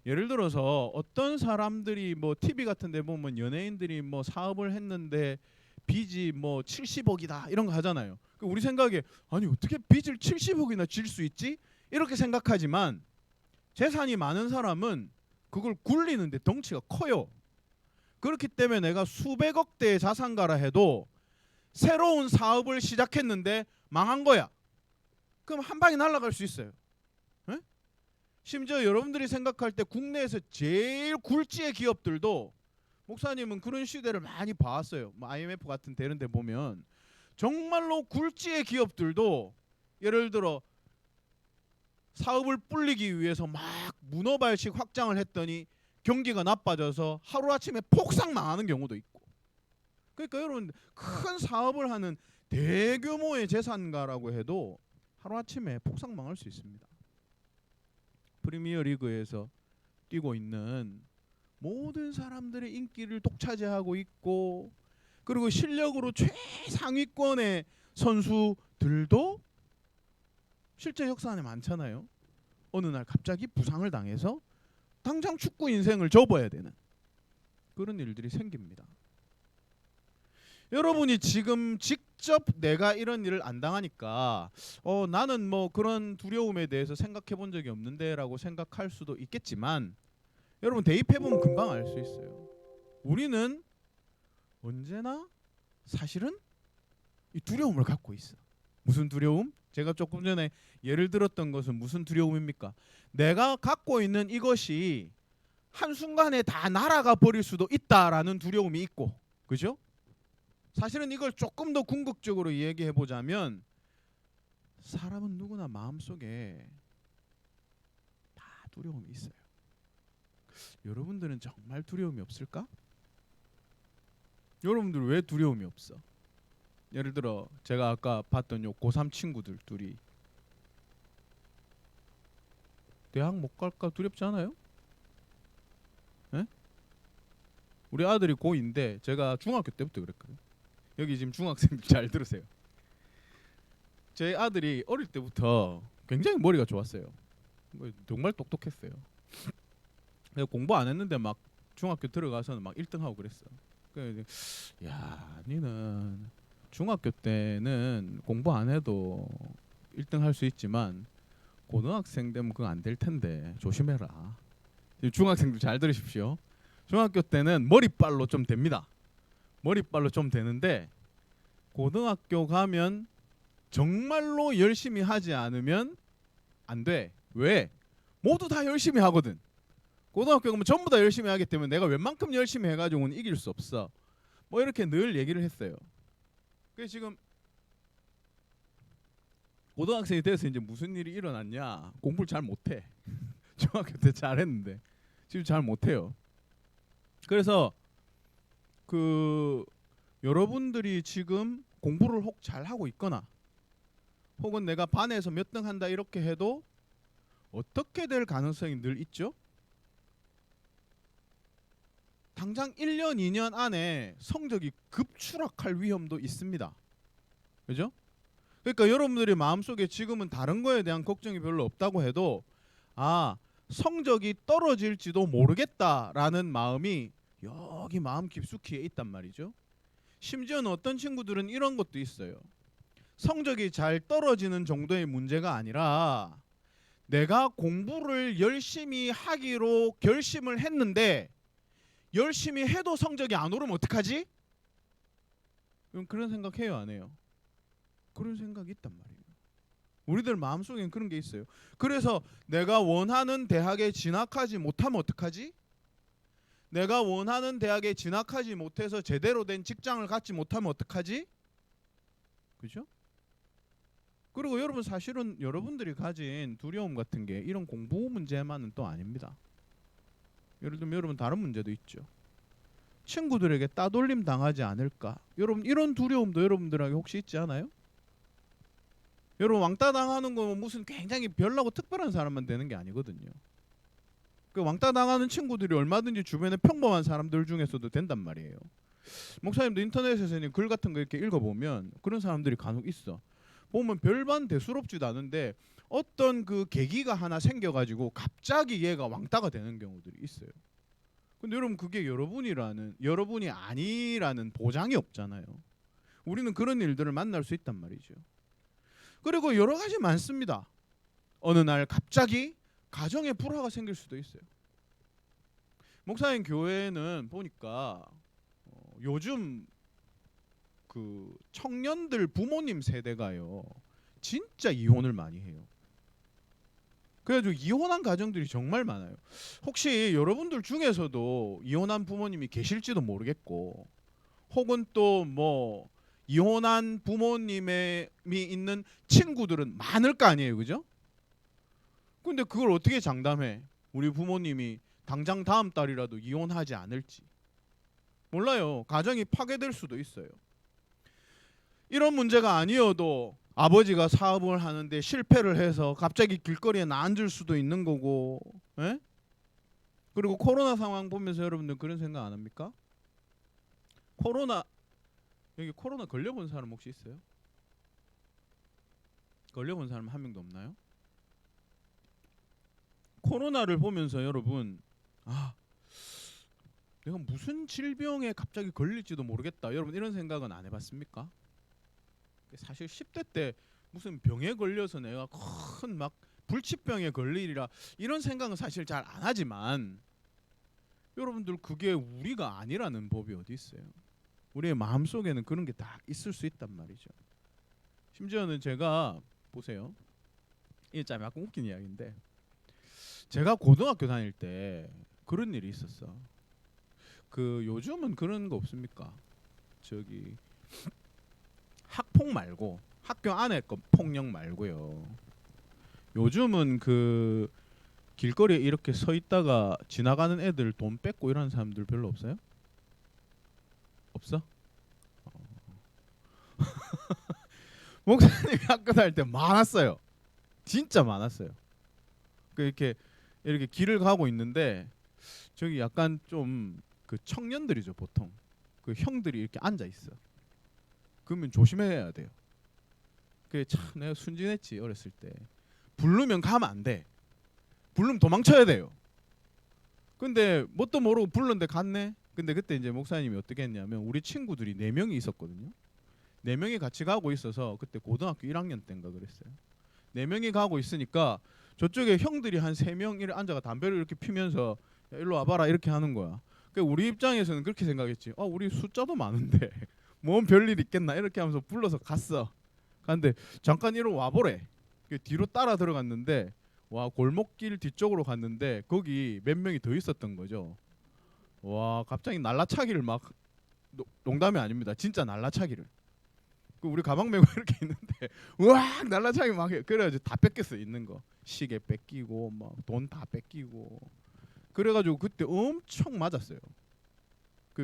예를 들어서 어떤 사람들이 뭐 TV 같은 데 보면 연예인들이 뭐 사업을 했는데 빚이 뭐 70억이다 이런 거 하잖아요. 우리 생각에 아니 어떻게 빚을 70억이나 질 수 있지? 이렇게 생각하지만 재산이 많은 사람은 그걸 굴리는데 덩치가 커요. 그렇기 때문에 내가 수백억대의 자산가라 해도 새로운 사업을 시작했는데 망한 거야. 그럼 한 방에 날아갈 수 있어요. 에? 심지어 여러분들이 생각할 때 국내에서 제일 굴지의 기업들도 목사님은 그런 시대를 많이 봐왔어요. 뭐 IMF 같은 데런 데 보면 정말로 굴지의 기업들도 예를 들어 사업을 불리기 위해서 막 문어발식 확장을 했더니 경기가 나빠져서 하루아침에 폭삭 망하는 경우도 있고. 그러니까 여러분 큰 사업을 하는 대규모의 재산가라고 해도 하루아침에 폭삭 망할 수 있습니다. 프리미어 리그에서 뛰고 있는 모든 사람들의 인기를 독차지하고 있고, 그리고 실력으로 최상위권의 선수들도 실제 역사 안에 많잖아요. 어느 날 갑자기 부상을 당해서 당장 축구 인생을 접어야 되는 그런 일들이 생깁니다. 여러분이 지금 직접 내가 이런 일을 안 당하니까 나는 뭐 그런 두려움에 대해서 생각해 본 적이 없는데 라고 생각할 수도 있겠지만, 여러분 대입해 보면 금방 알 수 있어요. 우리는 언제나 사실은 이 두려움을 갖고 있어. 무슨 두려움? 제가 조금 전에 예를 들었던 것은 무슨 두려움입니까? 내가 갖고 있는 이것이 한순간에 다 날아가 버릴 수도 있다라는 두려움이 있고, 그죠? 사실은 이걸 조금 더 궁극적으로 얘기해 보자면, 사람은 누구나 마음속에 다 두려움이 있어요. 여러분들은 정말 두려움이 없을까? 여러분들 왜 두려움이 없어? 예를 들어 제가 아까 봤던 요 고3 친구들 둘이 대학 못 갈까 두렵지 않아요? 에? 우리 아들이 고2인데 제가 중학교 때부터 그랬거든요. 여기 지금 중학생들 잘 들으세요. 제 아들이 어릴 때부터 굉장히 머리가 좋았어요. 정말 똑똑했어요. 내가 공부 안 했는데 막 중학교 들어가서는 막 1등하고 그랬어. 그래서 야, 니는 중학교 때는 공부 안 해도 1등 할 수 있지만 고등학생 되면 그거 안 될 텐데 조심해라. 중학생들 잘 들으십시오. 중학교 때는 머리빨로 좀 됩니다. 머리빨로 좀 되는데 고등학교 가면 정말로 열심히 하지 않으면 안 돼. 왜? 모두 다 열심히 하거든. 고등학교 가면 전부 다 열심히 하기 때문에 내가 웬만큼 열심히 해가지고는 이길 수 없어. 뭐 이렇게 늘 얘기를 했어요. 그래서 지금 고등학생이 돼서 이제 무슨 일이 일어났냐? 공부를 잘 못해. 중학교 때 잘했는데 지금 잘 못해요. 그래서 여러분들이 지금 공부를 혹 잘하고 있거나 혹은 내가 반에서 몇 등 한다 이렇게 해도 어떻게 될 가능성이 늘 있죠? 당장 1년, 2년 안에 성적이 급추락할 위험도 있습니다. 그죠? 그러니까 여러분들이 마음속에 지금은 다른 거에 대한 걱정이 별로 없다고 해도 성적이 떨어질지도 모르겠다라는 마음이 여기 마음 깊숙이에 있단 말이죠. 심지어는 어떤 친구들은 이런 것도 있어요. 성적이 잘 떨어지는 정도의 문제가 아니라 내가 공부를 열심히 하기로 결심을 했는데 열심히 해도 성적이 안 오르면 어떡하지? 그런 생각 해요, 안 해요? 그런 생각이 있단 말이에요. 우리들 마음속엔 그런 게 있어요. 그래서 내가 원하는 대학에 진학하지 못하면 어떡하지? 내가 원하는 대학에 진학하지 못해서 제대로 된 직장을 갖지 못하면 어떡하지? 그죠? 그리고 여러분 사실은 여러분들이 가진 두려움 같은 게 이런 공부 문제만은 또 아닙니다. 예를 들면 여러분 다른 문제도 있죠. 친구들에게 따돌림 당하지 않을까? 여러분 이런 두려움도 여러분들에게 혹시 있지 않아요? 여러분 왕따 당하는 거 무슨 굉장히 별나고 특별한 사람만 되는 게 아니거든요. 그 왕따 당하는 친구들이 얼마든지 주변에 평범한 사람들 중에서도 된단 말이에요. 목사님도 인터넷에서 글 같은 거 이렇게 읽어보면 그런 사람들이 간혹 있어. 보면 별반 대수롭지도 않은데 어떤 그 계기가 하나 생겨가지고 갑자기 얘가 왕따가 되는 경우들이 있어요. 근데 여러분 그게 여러분이 아니라는 보장이 없잖아요. 우리는 그런 일들을 만날 수 있단 말이죠. 그리고 여러 가지 많습니다. 어느 날 갑자기 가정에 불화가 생길 수도 있어요. 목사님 교회는 보니까 요즘 그 청년들 부모님 세대가요 진짜 이혼을 많이 해요. 그래가지고 이혼한 가정들이 정말 많아요. 혹시 여러분들 중에서도 이혼한 부모님이 계실지도 모르겠고, 혹은 또 뭐 이혼한 부모님이 있는 친구들은 많을 거 아니에요, 그죠? 근데 그걸 어떻게 장담해? 우리 부모님이 당장 다음 달이라도 이혼하지 않을지 몰라요. 가정이 파괴될 수도 있어요. 이런 문제가 아니어도 아버지가 사업을 하는데 실패를 해서 갑자기 길거리에 나앉을 수도 있는 거고, 에? 그리고 코로나 상황 보면서 여러분들 그런 생각 안 합니까? 여기 코로나 걸려본 사람 혹시 있어요? 걸려본 사람 한 명도 없나요? 코로나를 보면서 여러분, 내가 무슨 질병에 갑자기 걸릴지도 모르겠다. 여러분 이런 생각은 안 해봤습니까? 사실 10대 때 무슨 병에 걸려서 내가 큰 막 불치병에 걸리리라 이런 생각은 사실 잘 안 하지만 여러분들 그게 우리가 아니라는 법이 어디 있어요? 우리의 마음속에는 그런 게 다 있을 수 있단 말이죠. 심지어는 제가 보세요. 이게 참 약간 웃긴 이야기인데 제가 고등학교 다닐 때 그런 일이 있었어. 그 요즘은 그런 거 없습니까? 저기 학폭 말고 학교 안에 거 폭력 말고요. 요즘은 그 길거리에 이렇게 서 있다가 지나가는 애들 돈 뺏고 이러는 사람들 별로 없어요? 없어? 목사님이 학교 다닐 때 많았어요. 진짜 많았어요. 그 이렇게 길을 가고 있는데 저기 약간 좀 그 청년들이죠 보통. 그 형들이 이렇게 앉아 있어. 그러면 조심해야 돼요. 그게 참 내가 순진했지 어렸을 때. 부르면 가면 안 돼. 부르면 도망쳐야 돼요. 근데 뭣도 모르고 불렀는데 갔네. 근데 그때 이제 목사님이 어떻게 했냐면 우리 친구들이 4명이 있었거든요. 4명이 같이 가고 있어서 그때 고등학교 1학년 때인가 그랬어요. 4명이 가고 있으니까 저쪽에 형들이 한 3명 이렇게 앉아가 담배를 이렇게 피면서 야, 일로 와봐라 이렇게 하는 거야. 그러니까 우리 입장에서는 그렇게 생각했지. 우리 숫자도 많은데 뭔 별일 있겠나 이렇게 하면서 불러서 갔어. 갔는데 잠깐 이리 와보래. 뒤로 따라 들어갔는데 와 골목길 뒤쪽으로 갔는데 거기 몇 명이 더 있었던 거죠. 와 갑자기 날라차기를 막 농담이 아닙니다. 진짜 날라차기를. 그 우리 가방 메고 이렇게 있는데 우악 날라차기 막 해. 그래가지고 다 뺏겼어 있는 거. 시계 뺏기고 막 돈 다 뺏기고. 그래가지고 그때 엄청 맞았어요.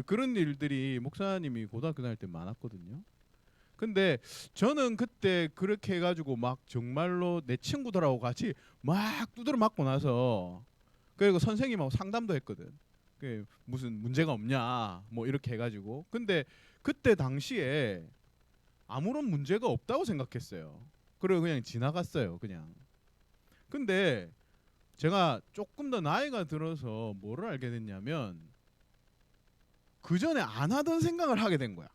그런 일들이 목사님이 고등학교 다닐 때 많았거든요. 근데 저는 그때 그렇게 해가지고 막 정말로 내 친구들하고 같이 막 두드려 맞고 나서 그리고 선생님하고 상담도 했거든. 그 무슨 문제가 없냐 뭐 이렇게 해가지고. 근데 그때 당시에 아무런 문제가 없다고 생각했어요. 그리고 그냥 지나갔어요 그냥. 근데 제가 조금 더 나이가 들어서 뭐를 알게 됐냐면 그 전에 안 하던 생각을 하게 된 거야.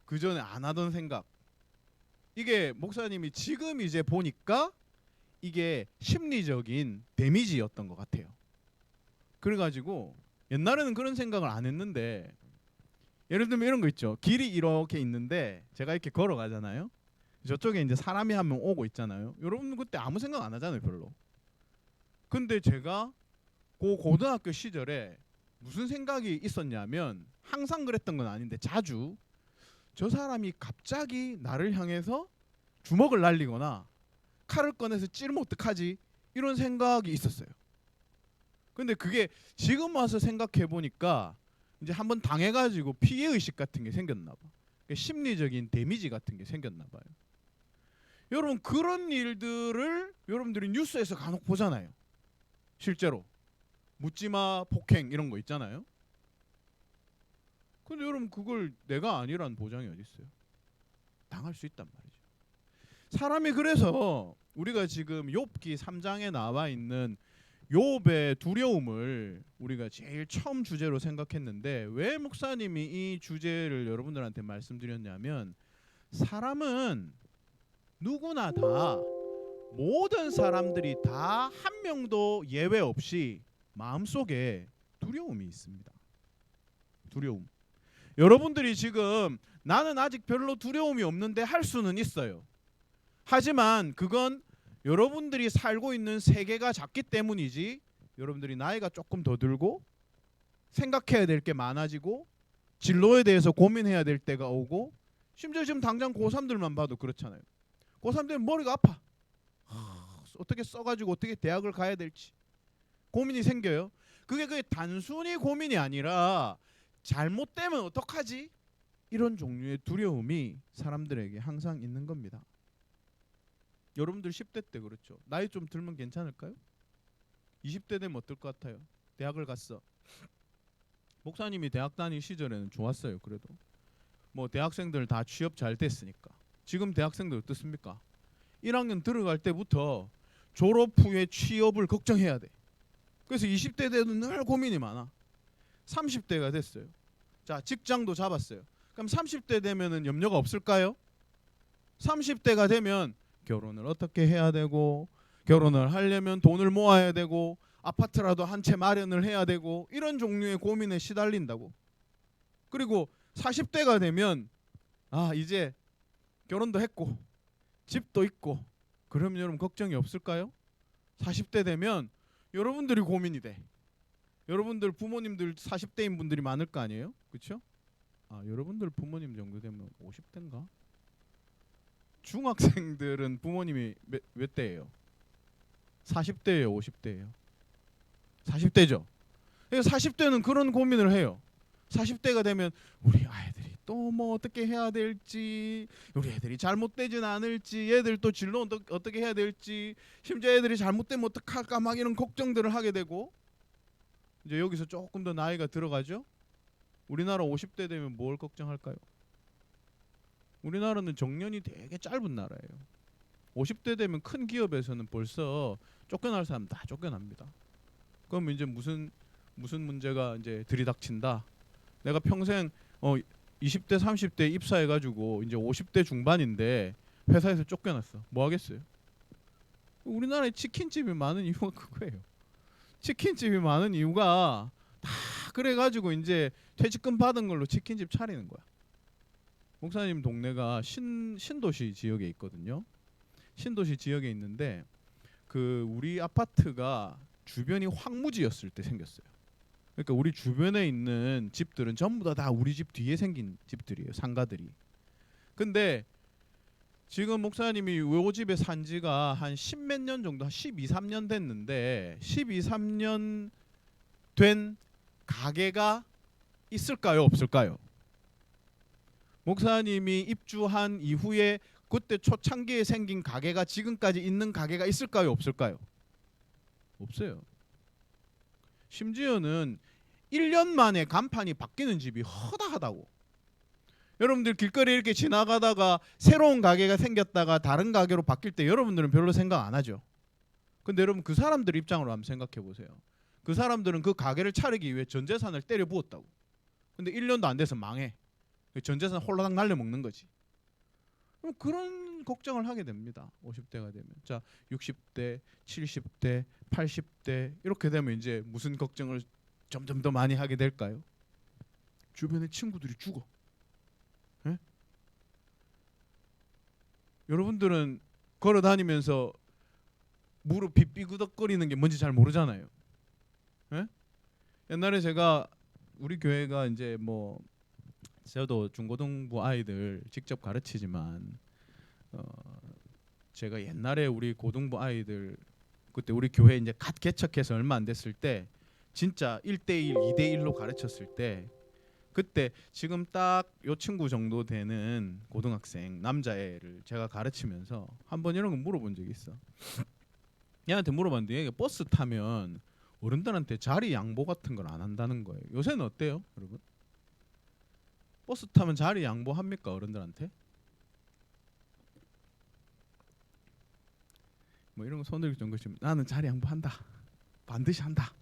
그 전에 안 하던 생각. 이게 목사님이 지금 이제 보니까 이게 심리적인 데미지였던 것 같아요. 그래가지고 옛날에는 그런 생각을 안 했는데 예를 들면 이런 거 있죠. 길이 이렇게 있는데 제가 이렇게 걸어가잖아요. 저쪽에 이제 사람이 한 명 오고 있잖아요. 여러분 그때 아무 생각 안 하잖아요 별로. 근데 제가 그 고등학교 시절에 무슨 생각이 있었냐면 항상 그랬던 건 아닌데 자주 저 사람이 갑자기 나를 향해서 주먹을 날리거나 칼을 꺼내서 찌르면 어떡하지? 이런 생각이 있었어요. 근데 그게 지금 와서 생각해 보니까 이제 한번 당해가지고 피해 의식 같은 게 생겼나 봐. 심리적인 데미지 같은 게 생겼나 봐요. 여러분 그런 일들을 여러분들이 뉴스에서 간혹 보잖아요. 실제로 묻지마 폭행 이런 거 있잖아요. 근데 여러분 그걸 내가 아니란 보장이 어디 있어요? 당할 수 있단 말이죠. 사람이 그래서 우리가 지금 욥기 3장에 나와 있는 욥의 두려움을 우리가 제일 처음 주제로 생각했는데 왜 목사님이 이 주제를 여러분들한테 말씀드렸냐면 사람은 누구나 다 모든 사람들이 다 한 명도 예외 없이 마음속에 두려움이 있습니다. 두려움. 여러분들이 지금 나는 아직 별로 두려움이 없는데 할 수는 있어요. 하지만 그건 여러분들이 살고 있는 세계가 작기 때문이지 여러분들이 나이가 조금 더 들고 생각해야 될 게 많아지고 진로에 대해서 고민해야 될 때가 오고 심지어 지금 당장 고3들만 봐도 그렇잖아요. 고3들은 머리가 아파. 어떻게 써가지고 어떻게 대학을 가야 될지 고민이 생겨요. 그게 단순히 고민이 아니라 잘못되면 어떡하지? 이런 종류의 두려움이 사람들에게 항상 있는 겁니다. 여러분들 10대 때 그렇죠. 나이 좀 들면 괜찮을까요? 20대 되면 어떨 것 같아요? 대학을 갔어. 목사님이 대학 다닐 시절에는 좋았어요. 그래도 뭐 대학생들 다 취업 잘 됐으니까. 지금 대학생들 어떻습니까? 1학년 들어갈 때부터 졸업 후에 취업을 걱정해야 돼. 그래서 20대 때도 늘 고민이 많아. 30대가 됐어요. 자, 직장도 잡았어요. 그럼 30대 되면은 염려가 없을까요? 30대가 되면 결혼을 어떻게 해야 되고, 결혼을 하려면 돈을 모아야 되고, 아파트라도 한 채 마련을 해야 되고, 이런 종류의 고민에 시달린다고. 그리고 40대가 되면 이제 결혼도 했고 집도 있고, 그러면 여러분 걱정이 없을까요? 40대 되면 여러분들이 고민이 돼. 여러분들 부모님들 40대인 분들이 많을 거 아니에요? 그렇죠? 여러분들 부모님 정도 되면 50대인가? 중학생들은 부모님이 몇 대예요? 40대예요, 50대예요? 40대죠. 그래서 40대는 그런 고민을 해요. 40대가 되면 우리 아이들이 또 뭐 어떻게 해야 될지, 우리 애들이 잘못되진 않을지, 애들 또 진로 어떻게 해야 될지, 심지어 애들이 잘못되면 어떡할까 막 이런 걱정들을 하게 되고, 이제 여기서 조금 더 나이가 들어가죠. 우리나라 50대 되면 뭘 걱정할까요? 우리나라는 정년이 되게 짧은 나라예요. 50대 되면 큰 기업에서는 벌써 쫓겨날 사람 다 쫓겨납니다. 그럼 이제 무슨 문제가 이제 들이닥친다. 내가 평생 20대 30대 입사해가지고 이제 50대 중반인데 회사에서 쫓겨났어. 뭐 하겠어요? 우리나라에 치킨집이 많은 이유가 그거예요. 치킨집이 많은 이유가 다 그래가지고 이제 퇴직금 받은 걸로 치킨집 차리는 거야. 목사님 동네가 신도시 지역에 있거든요. 신도시 지역에 있는데 그 우리 아파트가 주변이 황무지였을 때 생겼어요. 그러니까 우리 주변에 있는 집들은 전부 다 우리 집 뒤에 생긴 집들이에요. 상가들이. 근데 지금 목사님이 요 집에 산 지가 한 10몇 년 정도, 한 12, 13년 됐는데 12, 13년 된 가게가 있을까요? 없을까요? 목사님이 입주한 이후에 그때 초창기에 생긴 가게가 지금까지 있는 가게가 있을까요? 없을까요? 없어요. 심지어는 1년 만에 간판이 바뀌는 집이 허다하다고. 여러분들 길거리 이렇게 지나가다가 새로운 가게가 생겼다가 다른 가게로 바뀔 때 여러분들은 별로 생각 안 하죠. 근데 여러분 그 사람들 입장으로 한번 생각해 보세요. 그 사람들은 그 가게를 차리기 위해 전 재산을 때려 부었다고. 근데 1년도 안 돼서 망해. 전 재산 홀라당 날려 먹는 거지. 그럼 그런 걱정을 하게 됩니다. 50대가 되면. 자, 60대, 70대, 80대 이렇게 되면 이제 무슨 걱정을 점점 더 많이 하게 될까요? 주변에 친구들이 죽어. 예? 여러분들은 걸어 다니면서 무릎이 삐그덕거리는 게 뭔지 잘 모르잖아요. 예? 옛날에 제가 우리 교회가 이제 뭐 저도 중고등부 아이들 직접 가르치지만 제가 옛날에 우리 고등부 아이들 그때 우리 교회 이제 갓 개척해서 얼마 안 됐을 때 진짜 1대1, 2대1로 가르쳤을 때 그때 지금 딱 요 친구 정도 되는 고등학생 남자애를 제가 가르치면서 한번 이런 거 물어본 적이 있어. 얘한테 물어봤는데 얘가 버스 타면 어른들한테 자리 양보 같은 걸 안 한다는 거예요. 요새는 어때요, 여러분? 버스 타면 자리 양보합니까, 어른들한테? 뭐 이런 거 손들기 좀 그렇지만 나는 자리 양보한다. 반드시 한다.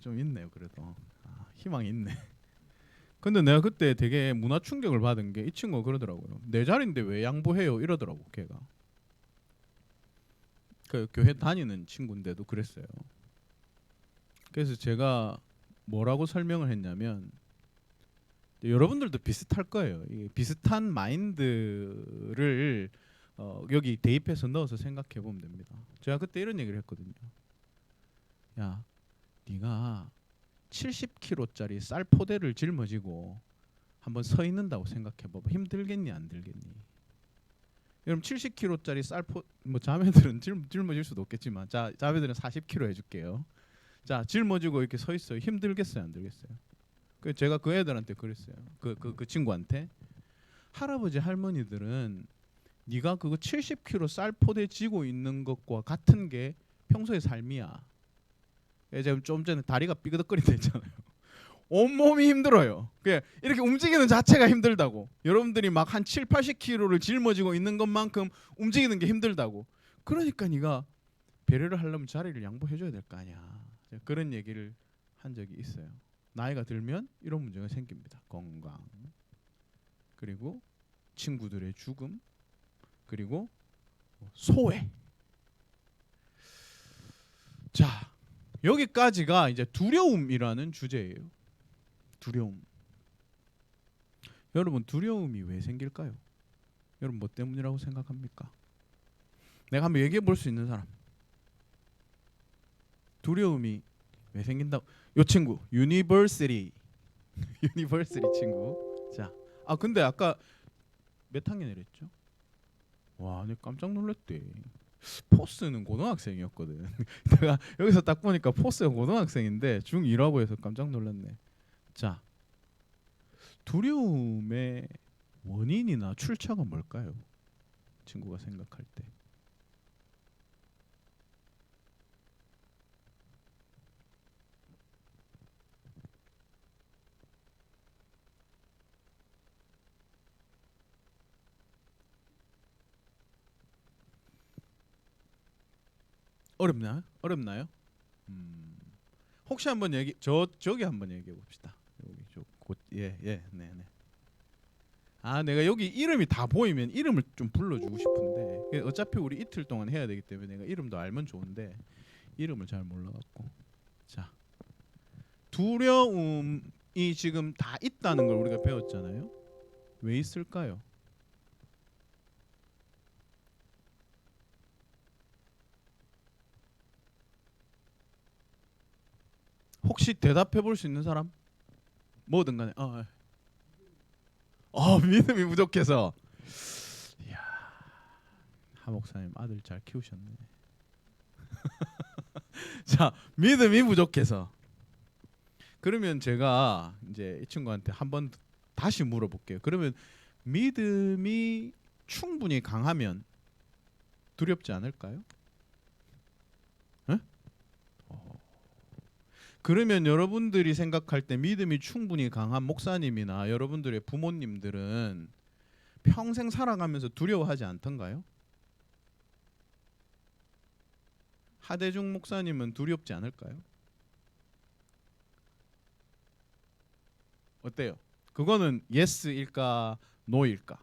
좀 있네요, 그래도. 희망이 있네. 근데 내가 그때 되게 문화 충격을 받은 게 이 친구가 그러더라고요. 내 자리인데 왜 양보해요? 이러더라고, 걔가. 그 교회 다니는 친구인데도 그랬어요. 그래서 제가 뭐라고 설명을 했냐면 여러분들도 비슷할 거예요. 이 비슷한 마인드를 여기 대입해서 넣어서 생각해 보면 됩니다. 제가 그때 이런 얘기를 했거든요. 야, 네가 70kg짜리 쌀 포대를 짊어지고 한번 서 있는다고 생각해 봐봐. 힘들겠니 안 들겠니? 여러분 70kg짜리 쌀포 뭐 자매들은 짊어질 수도 없겠지만 자매들은 40kg 해줄게요. 자 짊어지고 이렇게 서 있어요. 힘들겠어요, 안 들겠어요? 그 제가 그 애들한테 그랬어요. 그 친구한테 할아버지 할머니들은 네가 그거 70kg 쌀포대 지고 있는 것과 같은 게 평소의 삶이야. 제가 좀 전에 다리가 삐그덕거린다 했잖아요. 온몸이 힘들어요. 그냥 이렇게 움직이는 자체가 힘들다고. 여러분들이 막 한 7, 80kg를 짊어지고 있는 것만큼 움직이는 게 힘들다고. 그러니까 네가 배려를 하려면 자리를 양보해줘야 될 거 아니야. 제가 그런 얘기를 한 적이 있어요. 나이가 들면 이런 문제가 생깁니다. 건강, 그리고 친구들의 죽음, 그리고 소외. 자, 여기까지가 이제 두려움이라는 주제예요. 두려움. 여러분 두려움이 왜 생길까요? 여러분 뭐 때문이라고 생각합니까? 내가 한번 얘기해 볼 수 있는 사람. 두려움이 왜 생긴다고? 요 친구 유니버시티 유니버시티 친구. 자, 근데 아까 몇 학년이랬죠? 와, 내가 깜짝 놀랐대. 포스는 고등학생이었거든. 내가 여기서 딱 보니까 포스가 고등학생인데 중2라고 해서 깜짝 놀랐네. 자, 두려움의 원인이나 출처가 뭘까요? 친구가 생각할 때. 어렵나요? 어렵나요? 혹시 한번 저기 한번 얘기해 봅시다. 여기 네. 내가 여기 이름이 다 보이면 이름을 좀 불러주고 싶은데 어차피 우리 이틀 동안 해야 되기 때문에 내가 이름도 알면 좋은데 이름을 잘 몰라갖고. 자, 두려움이 지금 다 있다는 걸 우리가 배웠잖아요. 왜 있을까요? 혹시 대답해 볼 수 있는 사람? 뭐든 간에. 믿음이 부족해서. 이야, 하 목사님 아들 잘 키우셨네. 자, 믿음이 부족해서. 그러면 제가 이제 이 친구한테 한번 다시 물어볼게요. 그러면 믿음이 충분히 강하면 두렵지 않을까요? 에? 그러면 여러분들이 생각할 때 믿음이 충분히 강한 목사님이나 여러분들의 부모님들은 평생 살아가면서 두려워하지 않던가요? 하대중 목사님은 두렵지 않을까요? 어때요? 그거는 예스일까 노일까?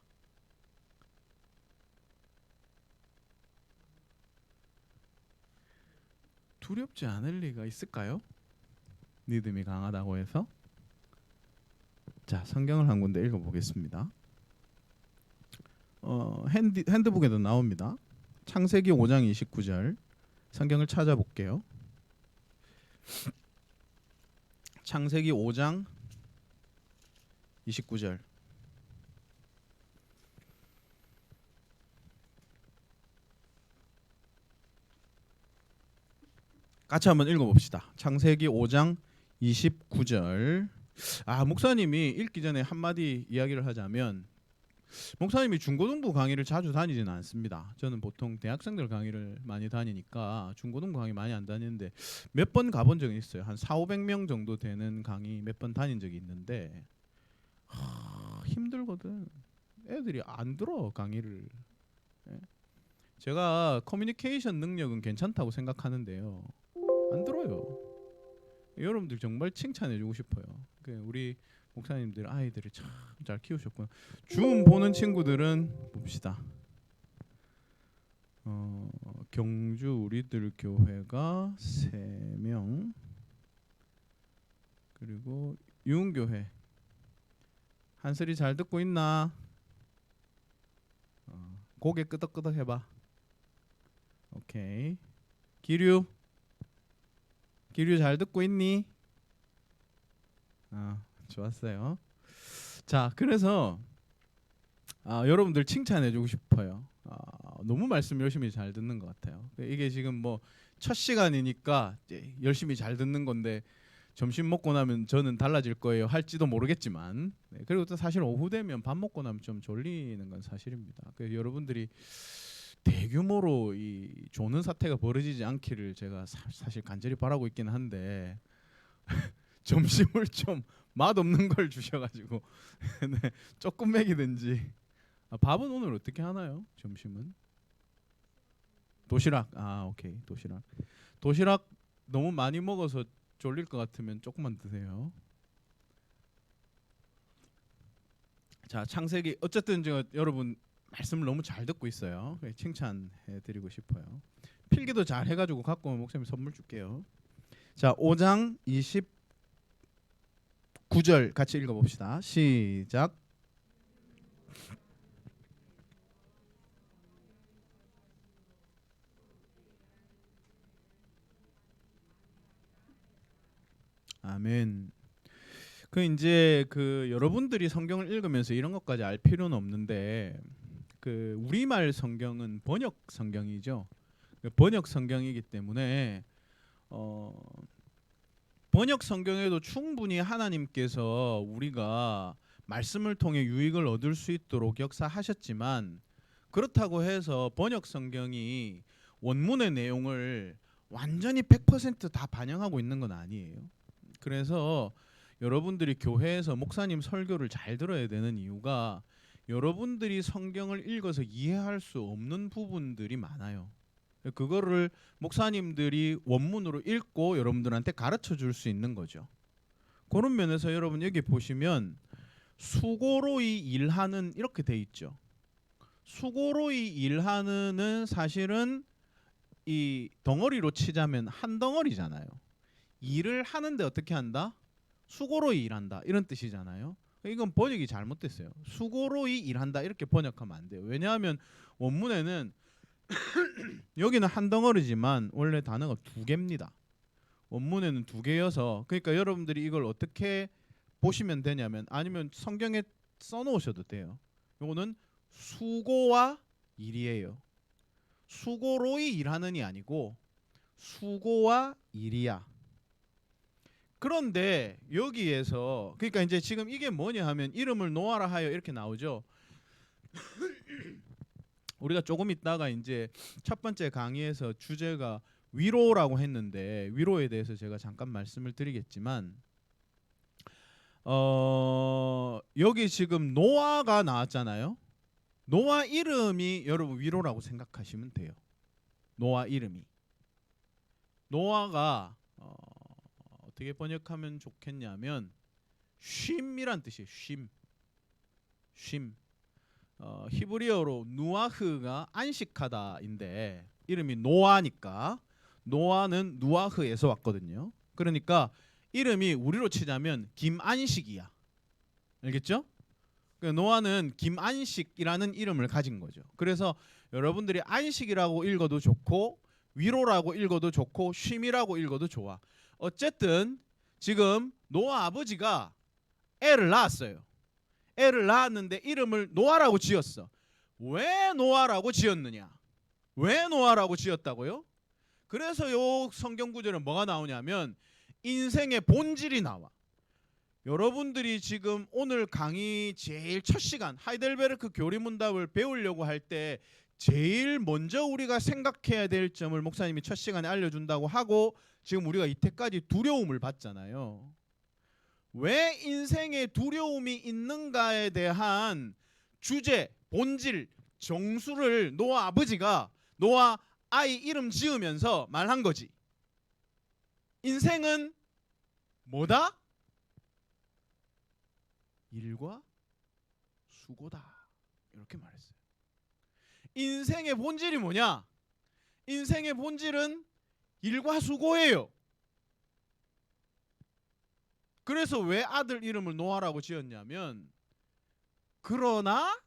두렵지 않을 리가 있을까요? 믿음이 강하다고 해서. 자, 성경을 한 군데 읽어보겠습니다. 핸드북에도 나옵니다. 창세기 5장 29절 성경을 찾아볼게요. 창세기 5장 29절. 같이 한번 읽어봅시다. 창세기 5장 29절. 목사님이 읽기 전에 한마디 이야기를 하자면, 목사님이 중고등부 강의를 자주 다니지는 않습니다. 저는 보통 대학생들 강의를 많이 다니니까 중고등부 강의 많이 안 다니는데 몇 번 가본 적은 있어요. 한 4,500명 정도 되는 강의 몇 번 다닌 적이 있는데 힘들거든. 애들이 안 들어 강의를. 제가 커뮤니케이션 능력은 괜찮다고 생각하는데요, 안 들어요. 여러분들 정말 칭찬해주고 싶어요. 우리 목사님들 아이들을 참 잘 키우셨구나. 줌 보는 친구들은 봅시다. 경주 우리들 교회가 3명, 그리고 유흥교회. 한슬이 잘 듣고 있나? 고개 끄덕끄덕 해봐. 오케이. 기류 잘 듣고 있니? 좋았어요. 자, 그래서 여러분들 칭찬해주고 싶어요. 너무 말씀 열심히 잘 듣는 것 같아요. 이게 지금 뭐 첫 시간이니까 이제 열심히 잘 듣는 건데 점심 먹고 나면 저는 달라질 거예요 할지도 모르겠지만, 네, 그리고 또 사실 오후 되면 밥 먹고 나면 좀 졸리는 건 사실입니다. 그래서 여러분들이 대규모로 이 조는 사태가 벌어지지 않기를 제가 사실 간절히 바라고 있긴 한데 점심을 좀 맛없는 걸 주셔가지고 네, 조금 먹이든지. 밥은 오늘 어떻게 하나요? 점심은 도시락. 오케이, 도시락 너무 많이 먹어서 졸릴 것 같으면 조금만 드세요. 자, 창세기 어쨌든 제가 여러분 말씀을 너무 잘 듣고 있어요. 칭찬해드리고 싶어요. 필기도 잘 해가지고 갖고 오면 목사님 선물 줄게요. 자, 5장 29절 같이 읽어봅시다. 시작. 아멘. 이제 여러분들이 성경을 읽으면서 이런 것까지 알 필요는 없는데, 우리말 성경은 번역 성경이죠. 번역 성경이기 때문에 번역 성경에도 충분히 하나님께서 우리가 말씀을 통해 유익을 얻을 수 있도록 역사하셨지만, 그렇다고 해서 번역 성경이 원문의 내용을 완전히 100%다 반영하고 있는 건 아니에요. 그래서 여러분들이 교회에서 목사님 설교를 잘 들어야 되는 이유가 여러분들이 성경을 읽어서 이해할 수 없는 부분들이 많아요. 그거를 목사님들이 원문으로 읽고 여러분들한테 가르쳐 줄 수 있는 거죠. 그런 면에서 여러분 여기 보시면 수고로이 일하는 이렇게 돼 있죠. 수고로이 일하는은 사실은 이 덩어리로 치자면 한 덩어리잖아요. 일을 하는데 어떻게 한다? 수고로이 일한다 이런 뜻이잖아요. 이건 번역이 잘못됐어요. 수고로이 일한다 이렇게 번역하면 안 돼요. 왜냐하면 원문에는 여기는 한 덩어리지만 원래 단어가 두 개입니다. 원문에는 두 개여서, 그러니까 여러분들이 이걸 어떻게 보시면 되냐면, 아니면 성경에 써놓으셔도 돼요. 이거는 수고와 일이에요. 수고로이 일하는이 아니고 수고와 일이야. 그런데 여기에서 그러니까 이제 지금 이게 뭐냐 하면 이름을 노아라 하여 이렇게 나오죠. 우리가 조금 있다가 이제 첫 번째 강의에서 주제가 위로라고 했는데, 위로에 대해서 제가 잠깐 말씀을 드리겠지만, 여기 지금 노아가 나왔잖아요. 노아 이름이 여러분 위로라고 생각하시면 돼요. 노아 이름이. 노아가 어떻게 번역하면 좋겠냐면 쉼이란 뜻이에요. 쉼. 히브리어로 누아흐가 안식하다인데 이름이 노아니까 노아는 누아흐에서 왔거든요. 그러니까 이름이 우리로 치자면 김안식이야. 알겠죠? 노아는 김안식이라는 이름을 가진 거죠. 그래서 여러분들이 안식이라고 읽어도 좋고 위로라고 읽어도 좋고 쉼이라고 읽어도 좋아. 어쨌든 지금 노아 아버지가 애를 낳았어요. 애를 낳았는데 이름을 노아라고 지었어. 왜 노아라고 지었느냐? 왜 노아라고 지었다고요? 그래서 요 성경 구절은 뭐가 나오냐면 인생의 본질이 나와. 여러분들이 지금 오늘 강의 제일 첫 시간 하이델베르크 교리문답을 배우려고 할 때 제일 먼저 우리가 생각해야 될 점을 목사님이 첫 시간에 알려준다고 하고 지금 우리가 이때까지 두려움을 받잖아요. 왜 인생에 두려움이 있는가에 대한 주제, 본질, 정수를 노아 아버지가 노아 아이 이름 지으면서 말한 거지. 인생은 뭐다? 일과 수고다. 이렇게 말했어요. 인생의 본질이 뭐냐? 인생의 본질은 일과 수고예요. 그래서 왜 아들 이름을 노아라고 지었냐면, 그러나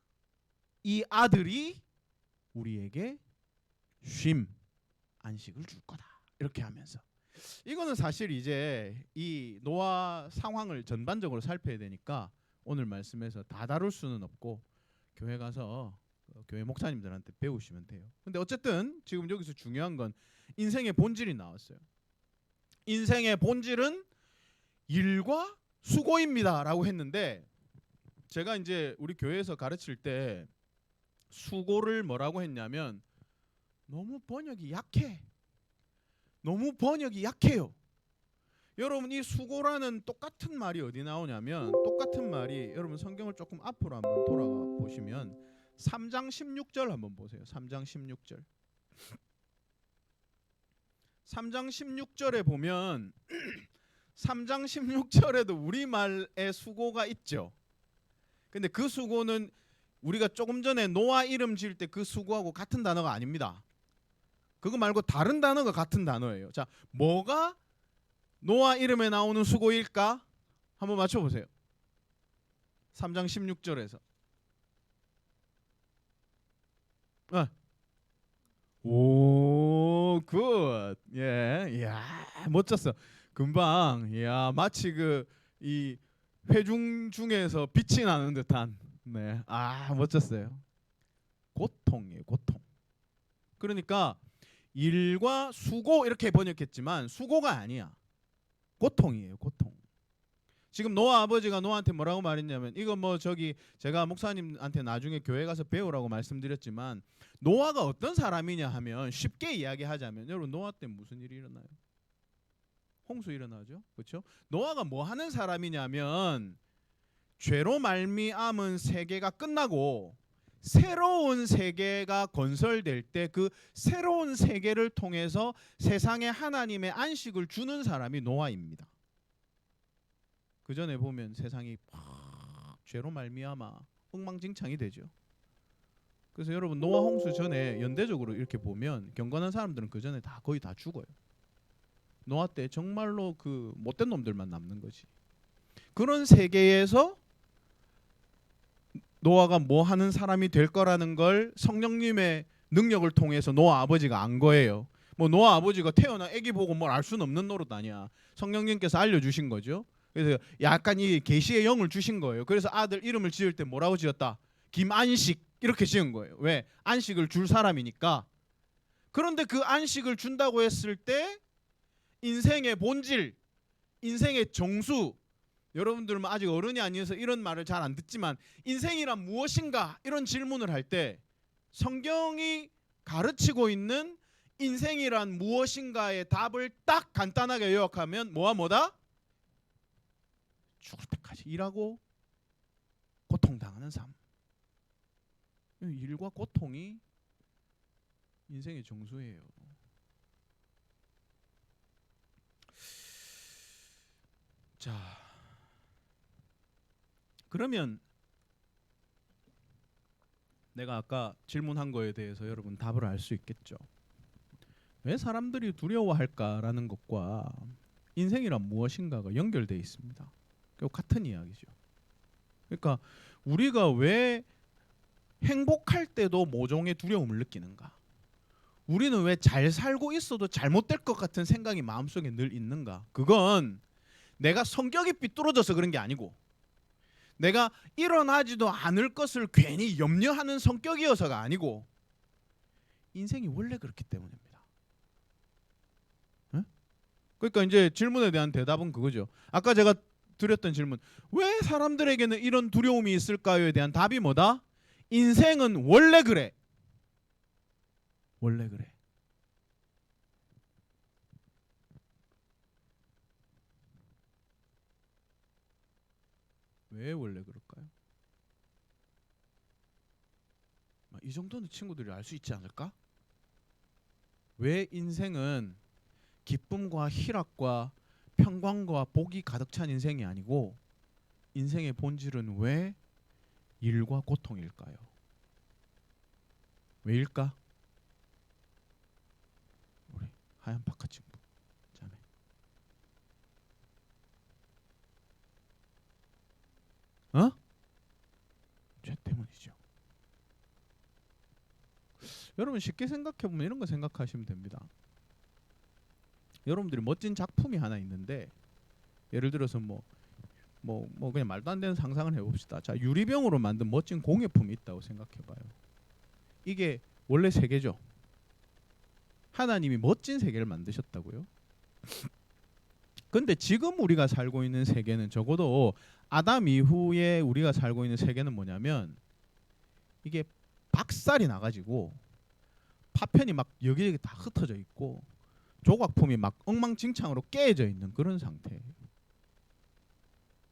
이 아들이 우리에게 쉼, 안식을 줄 거다. 이렇게 하면서 이거는 사실 이제 이 노아 상황을 전반적으로 살펴야 되니까 오늘 말씀에서 다 다룰 수는 없고 교회 가서 교회 목사님들한테 배우시면 돼요. 근데 어쨌든 지금 여기서 중요한 건 인생의 본질이 나왔어요. 인생의 본질은 일과 수고입니다라고 했는데 제가 이제 우리 교회에서 가르칠 때 수고를 뭐라고 했냐면 너무 번역이 약해. 너무 번역이 약해요. 여러분 이 수고라는 똑같은 말이 어디 나오냐면 똑같은 말이 여러분 성경을 조금 앞으로 한번 돌아가 보시면 3장 16절 한번 보세요. 3장 16절. 3장 16절에 보면 3장 16절에도 우리말의 수고가 있죠. 근데 그 수고는 우리가 조금 전에 노아 이름 지을 때 그 수고하고 같은 단어가 아닙니다. 그거 말고 다른 단어가 같은 단어예요. 자, 뭐가 노아 이름에 나오는 수고일까? 한번 맞춰보세요. 3장 16절에서. 오, 굿. 예, 이야, 멋졌어. 금방, 이야, 마치 이 회중 중에서 빛이 나는 듯한. 네, 멋졌어요. 고통이에요, 고통. 그러니까 일과 수고 이렇게 번역했지만 수고가 아니야. 고통이에요, 고통. 지금 노아 아버지가 노아한테 뭐라고 말했냐면 이거 뭐 저기 제가 목사님한테 나중에 교회 가서 배우라고 말씀드렸지만 노아가 어떤 사람이냐 하면 쉽게 이야기하자면 여러분 노아 때 무슨 일이 일어나요? 홍수 일어나죠, 그렇죠? 노아가 뭐 하는 사람이냐면 죄로 말미암은 세계가 끝나고 새로운 세계가 건설될 때 그 새로운 세계를 통해서 세상에 하나님의 안식을 주는 사람이 노아입니다. 그 전에 보면 세상이 팍 죄로 말미암아 엉망진창이 되죠. 그래서 여러분 노아 홍수 전에 연대적으로 이렇게 보면 경건한 사람들은 그 전에 다 거의 다 죽어요. 노아 때 정말로 그 못된 놈들만 남는 거지. 그런 세계에서 노아가 뭐 하는 사람이 될 거라는 걸 성령님의 능력을 통해서 노아 아버지가 안 거예요. 뭐 노아 아버지가 태어나 아기 보고 뭘 알 수는 없는 노릇 아니야. 성령님께서 알려주신 거죠. 그래서 약간 이 계시의 영을 주신 거예요. 그래서 아들 이름을 지을 때 뭐라고 지었다? 김안식 이렇게 지은 거예요. 왜? 안식을 줄 사람이니까. 그런데 그 안식을 준다고 했을 때 인생의 본질, 인생의 정수, 여러분들은 아직 어른이 아니어서 이런 말을 잘 안 듣지만 인생이란 무엇인가 이런 질문을 할 때 성경이 가르치고 있는 인생이란 무엇인가의 답을 딱 간단하게 요약하면 뭐와 뭐다? 죽을 때까지 일하고 고통당하는 삶. 일과 고통이 인생의 정수예요. 자, 그러면 내가 아까 질문한 거에 대해서 여러분 답을 알 수 있겠죠. 왜 사람들이 두려워할까라는 것과 인생이란 무엇인가가 연결되어 있습니다. 결국 같은 이야기죠. 그러니까 우리가 왜 행복할 때도 모종의 두려움을 느끼는가? 우리는 왜 잘 살고 있어도 잘못될 것 같은 생각이 마음속에 늘 있는가? 그건 내가 성격이 삐뚤어져서 그런 게 아니고 내가 일어나지도 않을 것을 괜히 염려하는 성격이어서가 아니고 인생이 원래 그렇기 때문입니다. 네? 그러니까 이제 질문에 대한 대답은 그거죠. 아까 제가 드렸던 질문, 왜 사람들에게는 이런 두려움이 있을까요에 대한 답이 뭐다? 인생은 원래 그래. 원래 그래. 왜 원래 그럴까요? 이 정도는 친구들이 알 수 있지 않을까? 왜 인생은 기쁨과 희락과 평강과 복이 가득 찬 인생이 아니고 인생의 본질은 왜 일과 고통일까요? 왜일까? 우리 하얀 파카 친구 자매. 죄 때문이죠. 여러분 쉽게 생각해 보면 이런 거 생각하시면 됩니다. 여러분들이 멋진 작품이 하나 있는데 예를 들어서 뭐 그냥 말도 안 되는 상상을 해봅시다. 자, 유리병으로 만든 멋진 공예품이 있다고 생각해봐요. 이게 원래 세계죠. 하나님이 멋진 세계를 만드셨다고요. 근데 지금 우리가 살고 있는 세계는 적어도 아담 이후에 우리가 살고 있는 세계는 뭐냐면 이게 박살이 나가지고 파편이 막 여기저기 다 흩어져 있고 조각품이 막 엉망진창으로 깨져 있는 그런 상태예요.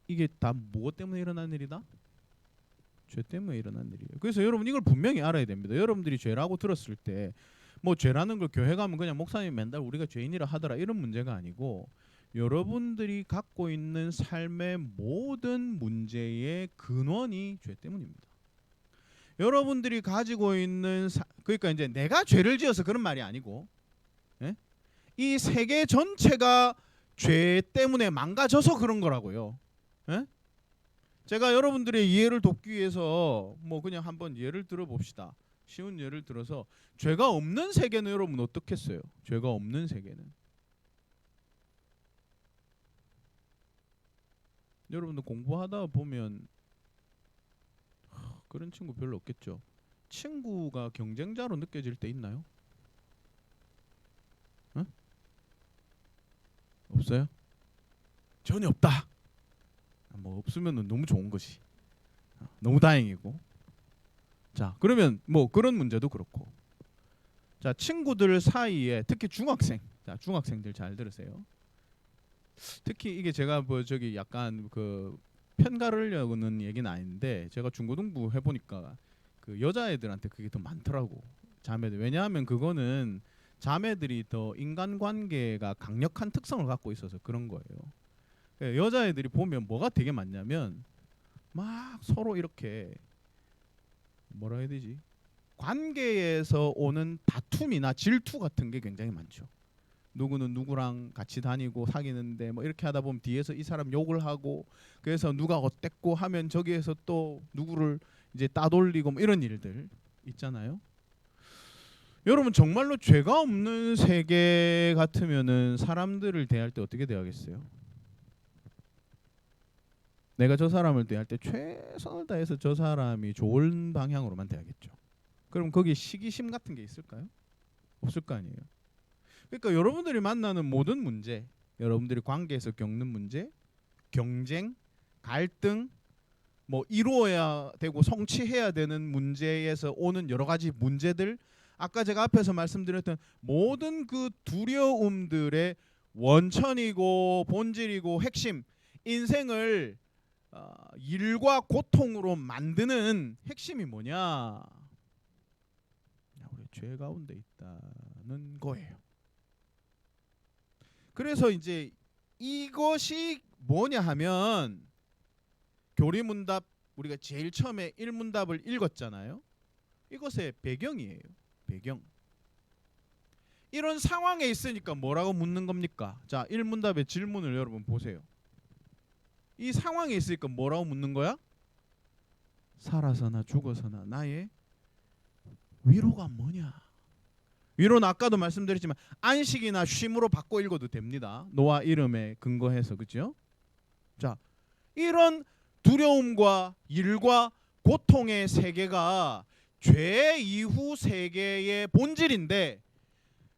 이게 다 무엇 때문에 일어난 일이다? 죄 때문에 일어난 일이에요. 그래서 여러분 이걸 분명히 알아야 됩니다. 여러분들이 죄라고 들었을 때 뭐 죄라는 걸 교회 가면 그냥 목사님이 맨날 우리가 죄인이라 하더라 이런 문제가 아니고 여러분들이 갖고 있는 삶의 모든 문제의 근원이 죄 때문입니다. 여러분들이 가지고 있는 그러니까 이제 내가 죄를 지어서 그런 말이 아니고 예? 이 세계 전체가 죄 때문에 망가져서 그런 거라고요. 예? 제가 여러분들의 이해를 돕기 위해서 뭐 그냥 한번 예를 들어봅시다. 쉬운 예를 들어서 죄가 없는 세계는 여러분 어떻겠어요? 죄가 없는 세계는 여러분들 공부하다 보면 그런 친구 별로 없겠죠. 친구가 경쟁자로 느껴질 때 있나요? 어? 없어요? 전혀 없다. 뭐 없으면 너무 좋은 것이 너무 다행이고. 자 그러면 뭐 그런 문제도 그렇고 자 친구들 사이에 특히 중학생 자 중학생들 잘 들으세요. 특히 이게 제가 뭐 저기 약간 그 편가르려는 얘기는 아닌데 제가 중고등부 해보니까 그 여자애들한테 그게 더 많더라고. 자매들. 왜냐하면 그거는 자매들이 더 인간관계가 강력한 특성을 갖고 있어서 그런 거예요. 여자애들이 보면 뭐가 되게 많냐면 막 서로 이렇게 뭐라 해야 되지? 관계에서 오는 다툼이나 질투 같은 게 굉장히 많죠. 누구는 누구랑 같이 다니고 사귀는데 뭐 이렇게 하다 보면 뒤에서 이 사람 욕을 하고 그래서 누가 어땠고 하면 저기에서 또 누구를 이제 따돌리고 뭐 이런 일들 있잖아요. 여러분 정말로 죄가 없는 세계 같으면은 사람들을 대할 때 어떻게 대하겠어요? 내가 저 사람을 대할 때 최선을 다해서 저 사람이 좋은 방향으로만 대하겠죠. 그럼 거기 시기심 같은 게 있을까요? 없을 거 아니에요. 그러니까 여러분들이 만나는 모든 문제, 여러분들이 관계에서 겪는 문제, 경쟁, 갈등, 뭐 이루어야 되고 성취해야 되는 문제에서 오는 여러 가지 문제들, 아까 제가 앞에서 말씀드렸던 모든 그 두려움들의 원천이고 본질이고 핵심, 인생을 일과 고통으로 만드는 핵심이 뭐냐? 우리 죄 가운데 있다는 거예요. 그래서 이제 이것이 뭐냐 하면 교리문답 우리가 제일 처음에 1문답을 읽었잖아요. 이것의 배경이에요. 배경. 이런 상황에 있으니까 뭐라고 묻는 겁니까? 자, 1문답의 질문을 여러분 보세요. 이 상황에 있으니까 뭐라고 묻는 거야? 살아서나 죽어서나 나의 위로가 뭐냐? 위로는 아까도 말씀드렸지만 안식이나 쉼으로 바꿔 읽어도 됩니다. 노아 이름에 근거해서 그죠? 자, 이런 두려움과 일과 고통의 세계가 죄 이후 세계의 본질인데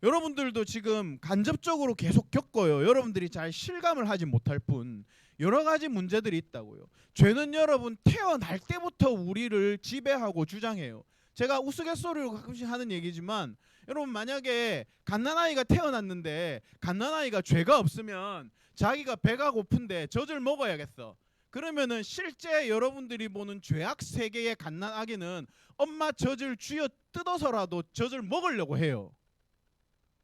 여러분들도 지금 간접적으로 계속 겪어요. 여러분들이 잘 실감을 하지 못할 뿐 여러 가지 문제들이 있다고요. 죄는 여러분 태어날 때부터 우리를 지배하고 주장해요. 제가 우스갯소리로 가끔씩 하는 얘기지만 여러분 만약에 갓난아이가 태어났는데 갓난아이가 죄가 없으면 자기가 배가 고픈데 젖을 먹어야겠어. 그러면은 실제 여러분들이 보는 죄악 세계의 갓난아기는 엄마 젖을 쥐어 뜯어서라도 젖을 먹으려고 해요.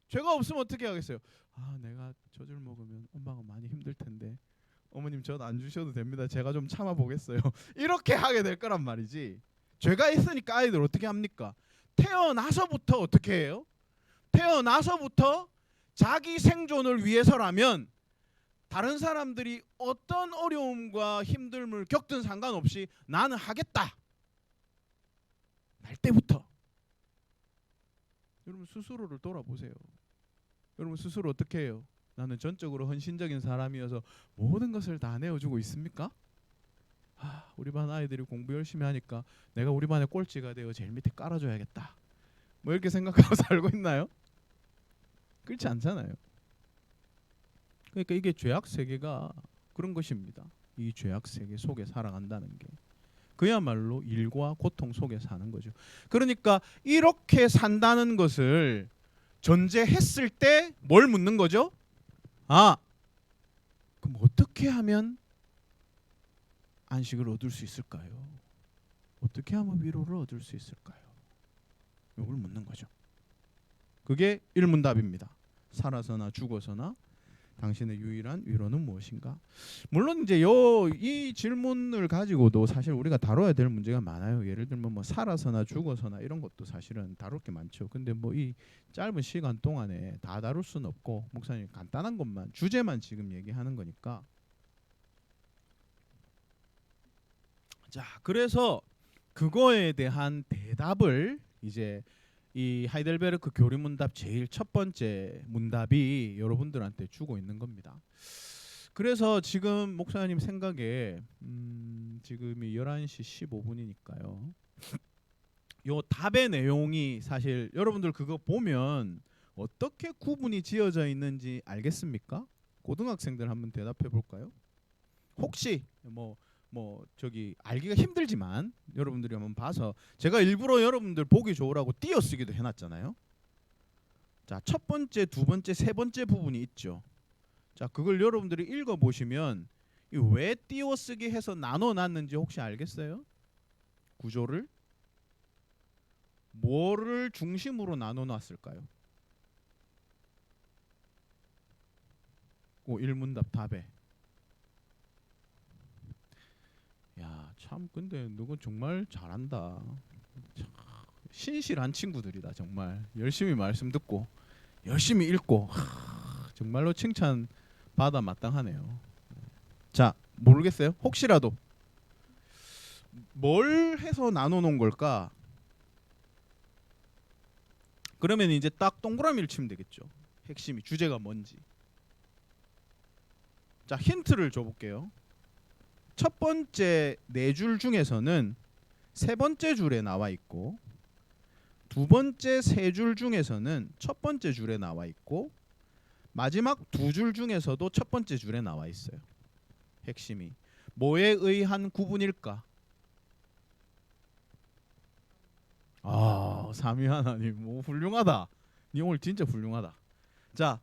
죄가 없으면 어떻게 하겠어요? 아, 내가 젖을 먹으면 엄마가 많이 힘들 텐데 어머님 젖 안 주셔도 됩니다. 제가 좀 참아 보겠어요. 이렇게 하게 될 거란 말이지. 죄가 있으니까 아이들 어떻게 합니까? 태어나서부터 어떻게 해요? 태어나서부터 자기 생존을 위해서라면 다른 사람들이 어떤 어려움과 힘듦을 겪든 상관없이 나는 하겠다. 날 때부터. 여러분 스스로를 돌아보세요. 여러분 스스로 어떻게 해요? 나는 전적으로 헌신적인 사람이어서 모든 것을 다 내어주고 있습니까? 우리 반 아이들이 공부 열심히 하니까 내가 우리 반의 꼴찌가 되어 제일 밑에 깔아줘야겠다. 뭐 이렇게 생각하고 살고 있나요? 그렇지 않잖아요. 그러니까 이게 죄악 세계가 그런 것입니다. 이 죄악 세계 속에 살아간다는 게 그야말로 일과 고통 속에 사는 거죠. 그러니까 이렇게 산다는 것을 전제했을 때 뭘 묻는 거죠? 아, 그럼 어떻게 하면 안식을 얻을 수 있을까요? 어떻게 하면 위로를 얻을 수 있을까요? 이걸 묻는 거죠. 그게 일문답입니다. 살아서나 죽어서나 당신의 유일한 위로는 무엇인가? 물론 이제 이 질문을 가지고도 사실 우리가 다뤄야 될 문제가 많아요. 예를 들면 뭐 살아서나 죽어서나 이런 것도 사실은 다룰 게 많죠. 근데 뭐 이 짧은 시간 동안에 다 다룰 수는 없고 목사님 간단한 것만 주제만 지금 얘기하는 거니까. 자, 그래서 그거에 대한 대답을 이제 이 하이델베르크 교리문답 제일 첫 번째 문답이 여러분들한테 주고 있는 겁니다. 그래서 지금 목사님 생각에 지금이 11시 15분이니까요. 요 답의 내용이 사실 여러분들 그거 보면 어떻게 구분이 지어져 있는지 알겠습니까? 고등학생들 한번 대답해 볼까요? 혹시 저기 알기가 힘들지만 여러분들이 한번 봐서 제가 일부러 여러분들 보기 좋으라고 띄어쓰기도 해놨잖아요. 자, 첫 번째, 두 번째, 세 번째 부분이 있죠. 자, 그걸 여러분들이 읽어보시면 왜 띄어쓰기 해서 나눠놨는지 혹시 알겠어요? 구조를 뭐를 중심으로 나눠놨을까요? 일문답 답에. 야, 참 근데 누구 정말 잘한다. 참, 신실한 친구들이다. 정말 열심히 말씀 듣고 열심히 읽고 정말로 칭찬 받아 마땅하네요. 자, 모르겠어요. 혹시라도 뭘 해서 나눠 놓은 걸까? 그러면 이제 딱 동그라미를 치면 되겠죠. 핵심이 주제가 뭔지. 자, 힌트를 줘볼게요. 첫 번째 네 줄 중에서는 세 번째 줄에 나와 있고 두 번째 세 줄 중에서는 첫 번째 줄에 나와 있고 마지막 두 줄 중에서도 첫 번째 줄에 나와 있어요. 핵심이 뭐에 의한 구분일까? 아, 삼위 하나님, 뭐 훌륭하다. 니 오늘 진짜 훌륭하다. 자,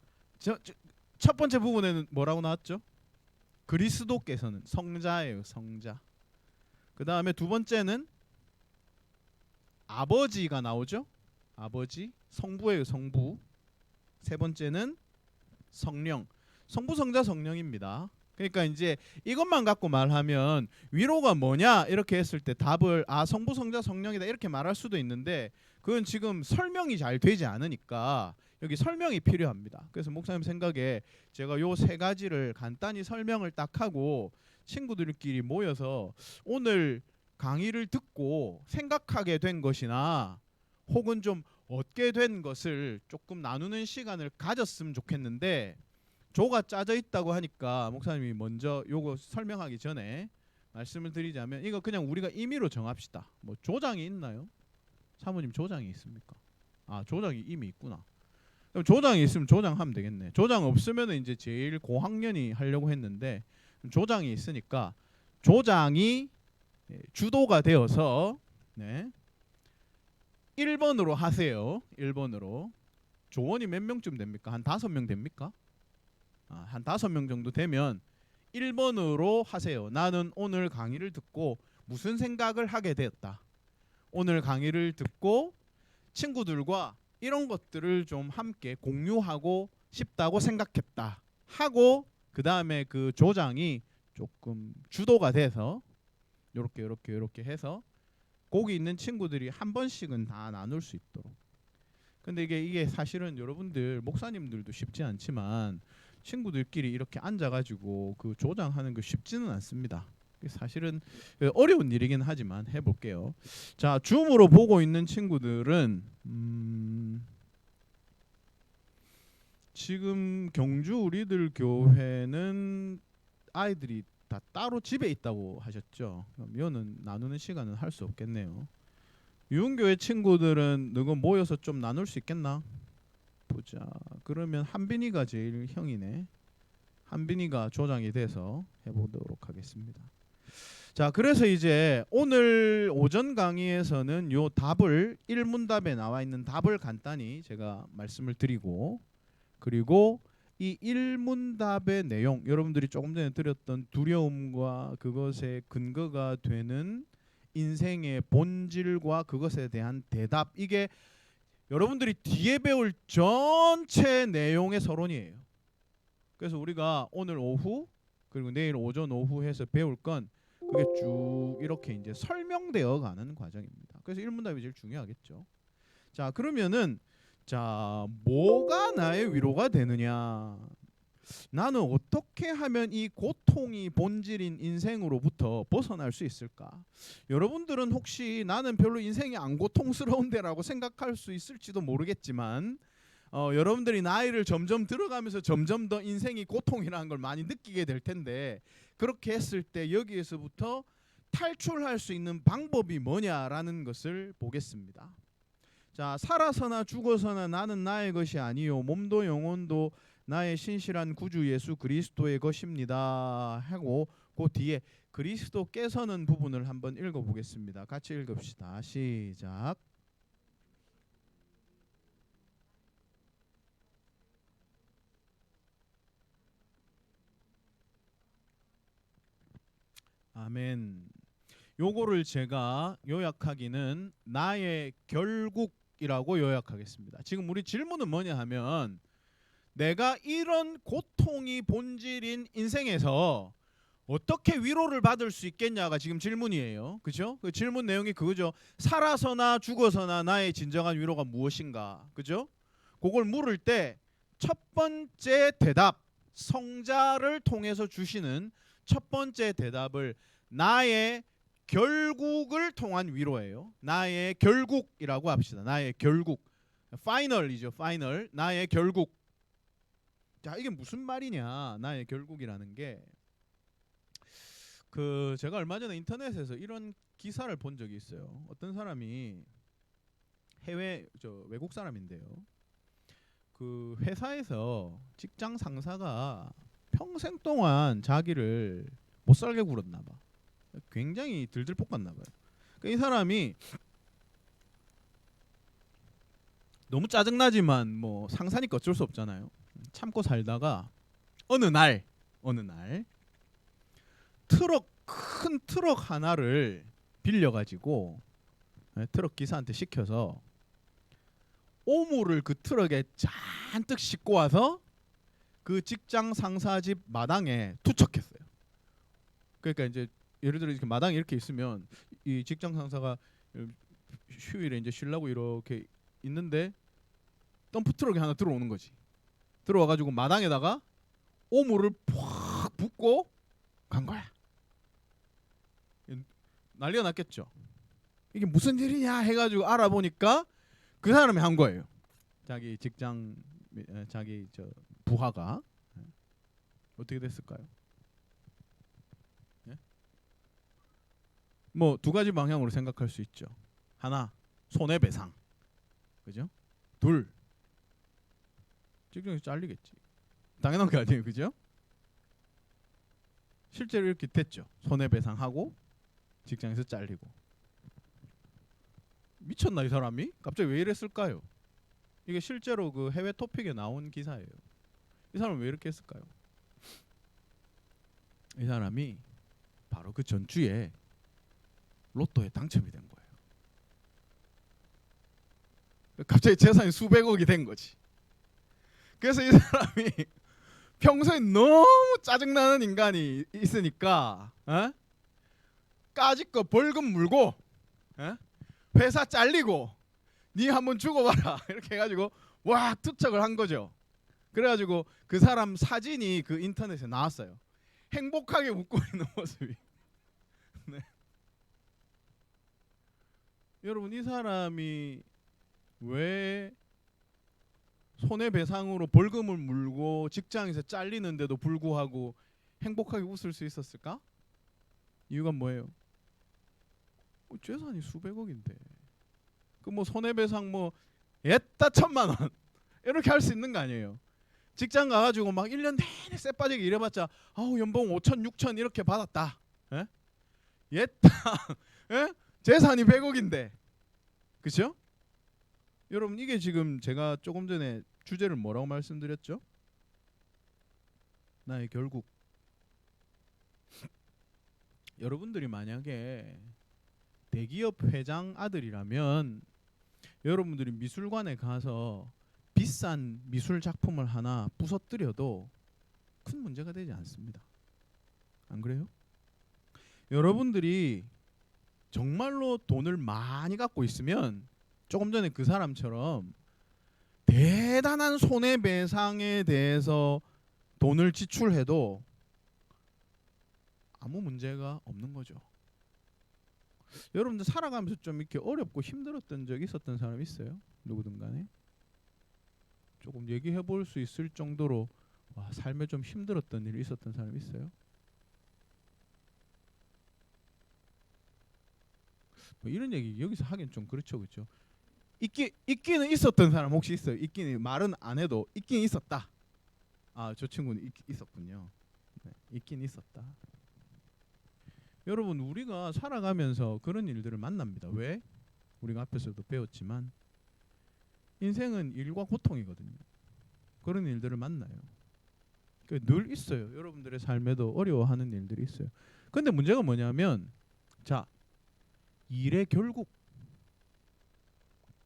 첫 번째 부분에는 뭐라고 나왔죠? 그리스도께서는 성자예요, 성자. 그 다음에 두 번째는 아버지가 나오죠. 아버지, 성부예요, 성부. 세 번째는 성령, 성부, 성자, 성령입니다. 그러니까 이제 이것만 갖고 말하면 위로가 뭐냐 이렇게 했을 때 답을 성부, 성자, 성령이다 이렇게 말할 수도 있는데 그건 지금 설명이 잘 되지 않으니까 여기 설명이 필요합니다. 그래서 목사님 생각에 제가 요 세 가지를 간단히 설명을 딱 하고 친구들끼리 모여서 오늘 강의를 듣고 생각하게 된 것이나 혹은 좀 얻게 된 것을 조금 나누는 시간을 가졌으면 좋겠는데 조가 짜져 있다고 하니까 목사님이 먼저 요거 설명하기 전에 말씀을 드리자면 이거 그냥 우리가 임의로 정합시다. 뭐 조장이 있나요? 사모님 조장이 있습니까? 조장이 이미 있구나. 그럼 조장이 있으면 조장하면 되겠네. 조장 없으면 이제 제일 고학년이 하려고 했는데 조장이 있으니까 조장이 주도가 되어서 1번으로 하세요. 1번으로. 조원이 몇 명쯤 됩니까? 한 5명 됩니까? 한 5명 정도 되면 1번으로 하세요. 나는 오늘 강의를 듣고 무슨 생각을 하게 되었다. 오늘 강의를 듣고 친구들과 이런 것들을 좀 함께 공유하고 싶다고 생각했다. 하고 그 다음에 그 조장이 조금 주도가 돼서 요렇게 해서 거기 있는 친구들이 한 번씩은 다 나눌 수 있도록. 근데 이게 사실은 여러분들 목사님들도 쉽지 않지만 친구들끼리 이렇게 앉아가지고 그 조장하는 거 쉽지는 않습니다. 사실은 어려운 일이긴 하지만 해볼게요. 자, 줌으로 보고 있는 친구들은 지금 경주 우리들 교회는 아이들이 다 따로 집에 있다고 하셨죠. 그럼 이거는 나누는 시간은 할 수 없겠네요. 유흥교회 친구들은 너가 모여서 좀 나눌 수 있겠나? 보자. 그러면 한빈이가 제일 형이네. 한빈이가 조장이 돼서 해보도록 하겠습니다. 자, 그래서 이제 오늘 오전 강의에서는 요 답을 일문답에 나와 있는 답을 간단히 제가 말씀을 드리고, 그리고 이 일문답의 내용, 여러분들이 조금 전에 드렸던 두려움과 그것의 근거가 되는 인생의 본질과 그것에 대한 대답, 이게 여러분들이 뒤에 배울 전체 내용의 서론이에요. 그래서 우리가 오늘 오후 그리고 내일 오전 오후 해서 배울 건 그게 쭉 이렇게 이제 설명되어 가는 과정입니다. 그래서 일문답이 제일 중요하겠죠. 자, 그러면은 자, 뭐가 나의 위로가 되느냐? 나는 어떻게 하면 이 고통이 본질인 인생으로부터 벗어날 수 있을까? 여러분들은 혹시 나는 별로 인생이 안 고통스러운데라고 생각할 수 있을지도 모르겠지만, 여러분들이 나이를 점점 들어가면서 점점 더 인생이 고통이라는 걸 많이 느끼게 될 텐데, 그렇게 했을 때 여기에서부터 탈출할 수 있는 방법이 뭐냐라는 것을 보겠습니다. 자, 살아서나 죽어서나 나는 나의 것이 아니요 몸도 영혼도 나의 신실한 구주 예수 그리스도의 것입니다 하고 그 뒤에 그리스도께서는 부분을 한번 읽어보겠습니다. 같이 읽읍시다. 시작. 아멘. 요거를 제가 요약하기는 나의 결국이라고 요약하겠습니다. 지금 우리 질문은 뭐냐 하면, 내가 이런 고통이 본질인 인생에서 어떻게 위로를 받을 수 있겠냐가 지금 질문이에요. 그죠? 그 질문 내용이 그거죠. 살아서나 죽어서나 나의 진정한 위로가 무엇인가? 그죠? 그걸 물을 때 첫 번째 대답, 성자를 통해서 주시는 첫 번째 대답을 나의 결국을 통한 위로예요. 나의 결국이라고 합시다. 나의 결국. 파이널이죠. 파이널. 나의 결국. 자, 이게 무슨 말이냐? 나의 결국이라는 게, 그 제가 얼마 전에 인터넷에서 이런 기사를 본 적이 있어요. 어떤 사람이 외국 사람인데요. 그 회사에서 직장 상사가 평생 동안 자기를 못 살게 굴었나 봐. 굉장히 들들 볶았나 봐요. 그러니까 이 사람이 너무 짜증나지만 뭐 상사니까 어쩔 수 없잖아요. 참고 살다가 어느 날 큰 트럭 하나를 빌려가지고 트럭 기사한테 시켜서 오물을 그 트럭에 잔뜩 싣고 와서 그 직장 상사 집 마당에 투척했어요. 그러니까 이제 예를 들어 이렇게 마당에 이렇게 있으면 이 직장 상사가 휴일에 이제 쉬려고 이렇게 있는데 덤프 트럭이 하나 들어오는 거지. 들어와가지고 마당에다가 오물을 팍 붓고 간 거야. 난리가 났겠죠. 이게 무슨 일이냐 해가지고 알아보니까 그 사람이 한 거예요. 자기 직장 자기 부하가. 어떻게 됐을까요? 예? 뭐 두 가지 방향으로 생각할 수 있죠. 하나, 손해배상. 그죠? 둘, 직장에서 잘리겠지. 당연한 게 아니에요. 그죠? 실제로 이렇게 됐죠. 손해배상하고 직장에서 잘리고. 미쳤나 이 사람이? 갑자기 왜 이랬을까요? 이게 실제로 그 해외 토픽에 나온 기사예요. 이 사람은 왜 이렇게 했을까요? 이 사람이 바로 그 전주에 로또에 당첨이 된 거예요. 갑자기 재산이 수백억이 된 거지. 그래서 이 사람이 평소에 너무 짜증나는 인간이 있으니까 까짓거 벌금 물고 회사 잘리고 니 한번 죽어봐라 이렇게 해가지고 와 투척을 한 거죠. 그래가지고 그 사람 사진이 그 인터넷에 나왔어요. 행복하게 웃고 있는 모습이. 네. 여러분, 이 사람이 왜 손해배상으로 벌금을 물고 직장에서 잘리는데도 불구하고 행복하게 웃을 수 있었을까? 이유가 뭐예요? 재산이 수백억인데 그 뭐 손해배상 뭐 옛다 1,000만 원 이렇게 할 수 있는 거 아니에요. 직장 가가지고 막 1년 내내 쎄 빠지게 일해봤자 아우 연봉 5천 6천 이렇게 받았다. 예? 옛다 예? 재산이 100억인데 그렇죠? 여러분 이게 지금 제가 조금 전에 주제를 뭐라고 말씀드렸죠? 나의 결국 여러분들이 만약에 대기업 회장 아들이라면 여러분들이 미술관에 가서 비싼 미술 작품을 하나 부서뜨려도 큰 문제가 되지 않습니다. 안 그래요? 여러분들이 정말로 돈을 많이 갖고 있으면 조금 전에 그 사람처럼 대단한 손해배상에 대해서 돈을 지출해도 아무 문제가 없는 거죠. 여러분들 살아가면서 좀 이렇게 어렵고 힘들었던 적 있었던 사람 있어요? 누구든 간에 조금 얘기해 볼 수 있을 정도로 와, 삶에 좀 힘들었던 일이 있었던 사람 있어요? 뭐 이런 얘기 여기서 하긴 좀 그렇죠, 그렇죠? 있기는 있었던 사람 혹시 있어요? 있기는 말은 안 해도 있긴 있었다. 아, 저 친구는 있었군요. 네, 있긴 있었다. 여러분 우리가 살아가면서 그런 일들을 만납니다. 왜? 우리가 앞에서도 배웠지만 인생은 일과 고통이거든요. 그런 일들을 만나요. 늘 있어요. 여러분들의 삶에도 어려워하는 일들이 있어요. 근데 문제가 뭐냐면 자, 일의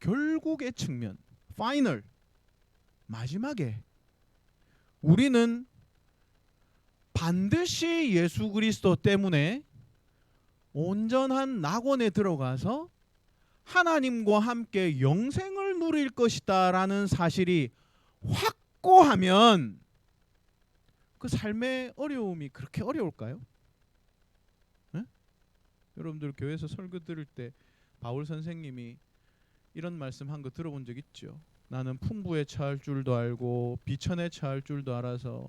결국의 측면, 파이널, 마지막에 우리는 반드시 예수 그리스도 때문에 온전한 낙원에 들어가서 하나님과 함께 영생을 누릴 것이다라는 사실이 확고하면 그 삶의 어려움이 그렇게 어려울까요? 네? 여러분들 교회에서 설교 들을 때 바울 선생님이 이런 말씀 한 거 들어본 적 있죠? 나는 풍부에 처할 줄도 알고 비천에 처할 줄도 알아서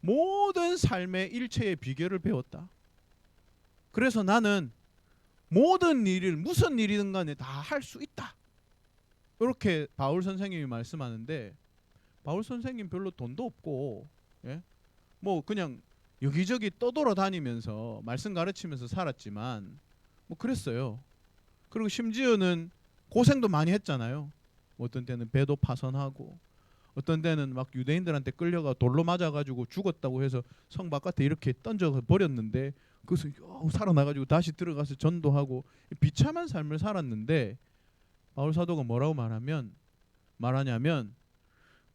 모든 삶의 일체의 비결을 배웠다. 그래서 나는 모든 일을 무슨 일이든 간에 다 할 수 있다. 이렇게 바울 선생님이 말씀하는데 바울 선생님 별로 돈도 없고 예? 뭐 그냥 여기저기 떠돌아다니면서 말씀 가르치면서 살았지만 뭐 그랬어요. 그리고 심지어는 고생도 많이 했잖아요. 어떤 때는 배도 파선하고 어떤 때는 막 유대인들한테 끌려가 돌로 맞아가지고 죽었다고 해서 성 바깥에 이렇게 던져 버렸는데 그래서 살아나가지고 다시 들어가서 전도하고 비참한 삶을 살았는데 바울 사도가 뭐라고 말하냐면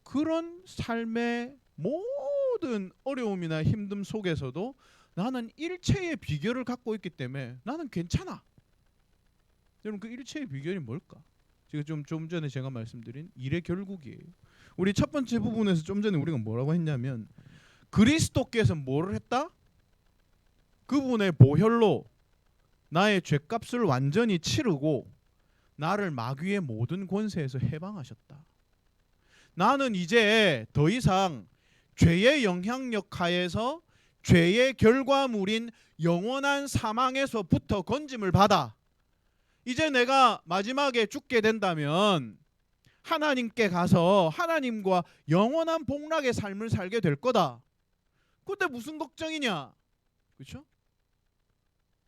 그런 삶의 모든 어려움이나 힘듦 속에서도 나는 일체의 비결을 갖고 있기 때문에 나는 괜찮아. 여러분 그 일체의 비결이 뭘까? 지금 좀 전에 제가 말씀드린 일의 결국이에요. 우리 첫 번째 부분에서 좀 전에 우리가 뭐라고 했냐면 그리스도께서 뭐를 했다? 그분의 보혈로 나의 죄값을 완전히 치르고 나를 마귀의 모든 권세에서 해방하셨다. 나는 이제 더 이상 죄의 영향력 하에서 죄의 결과물인 영원한 사망에서부터 건짐을 받아 이제 내가 마지막에 죽게 된다면 하나님께 가서 하나님과 영원한 복락의 삶을 살게 될 거다. 근데 무슨 걱정이냐? 그렇죠?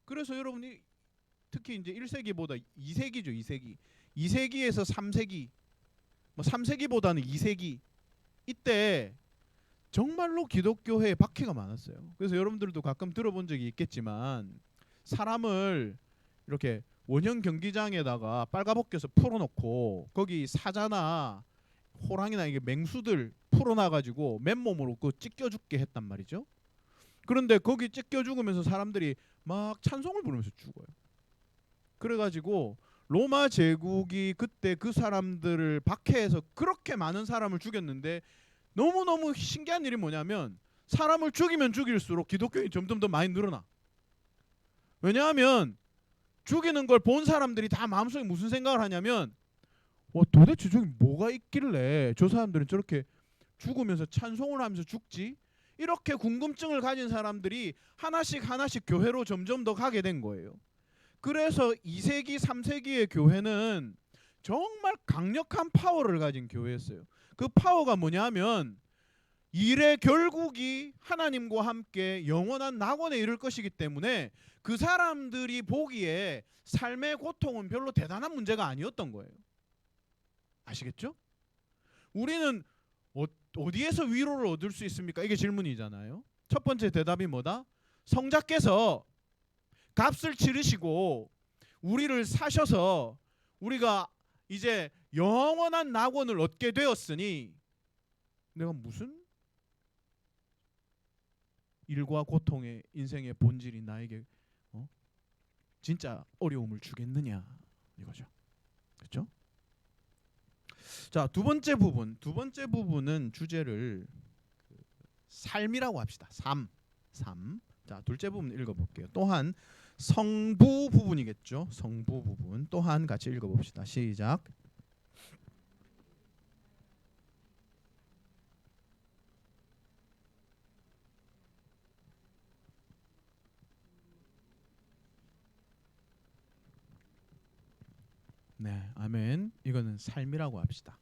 그래서 여러분이 특히 이제 1세기보다 2세기죠. 2세기에서 3세기, 뭐 3세기보다는 2세기 이때 정말로 기독교회에 박해가 많았어요. 그래서 여러분들도 가끔 들어본 적이 있겠지만 사람을 이렇게 원형 경기장에다가 빨가벗겨서 풀어놓고 거기 사자나 호랑이나 이게 맹수들 풀어놔가지고 맨몸으로 그 찢겨 죽게 했단 말이죠. 그런데 거기 찢겨 죽으면서 사람들이 막 찬송을 부르면서 죽어요. 그래가지고 로마 제국이 그때 그 사람들을 박해해서 그렇게 많은 사람을 죽였는데 너무너무 신기한 일이 뭐냐면 사람을 죽이면 죽일수록 기독교인이 점점 더 많이 늘어나. 왜냐하면 죽이는 걸 본 사람들이 다 마음속에 무슨 생각을 하냐면 도대체 저기 뭐가 있길래 저 사람들은 저렇게 죽으면서 찬송을 하면서 죽지? 이렇게 궁금증을 가진 사람들이 하나씩 교회로 점점 더 가게 된 거예요. 그래서 2세기, 3세기의 교회는 정말 강력한 파워를 가진 교회였어요. 그 파워가 뭐냐면 일의 결국이 하나님과 함께 영원한 낙원에 이를 것이기 때문에 그 사람들이 보기에 삶의 고통은 별로 대단한 문제가 아니었던 거예요. 아시겠죠? 우리는 어디에서 위로를 얻을 수 있습니까? 이게 질문이잖아요. 첫 번째 대답이 뭐다? 성자께서 값을 치르시고 우리를 사셔서 우리가 이제 영원한 낙원을 얻게 되었으니 내가 무슨 일과 고통의 인생의 본질이 나에게 진짜 어려움을 주겠느냐 이거죠. 그렇죠? 자, 두 번째 부분은 주제를 삶이라고 합시다. 삶. 자, 둘째 부분 읽어볼게요. 또한 성부 부분이겠죠. 성부 부분 또한 같이 읽어봅시다. 시작. 네, 아멘. 이거는 삶이라고 합시다.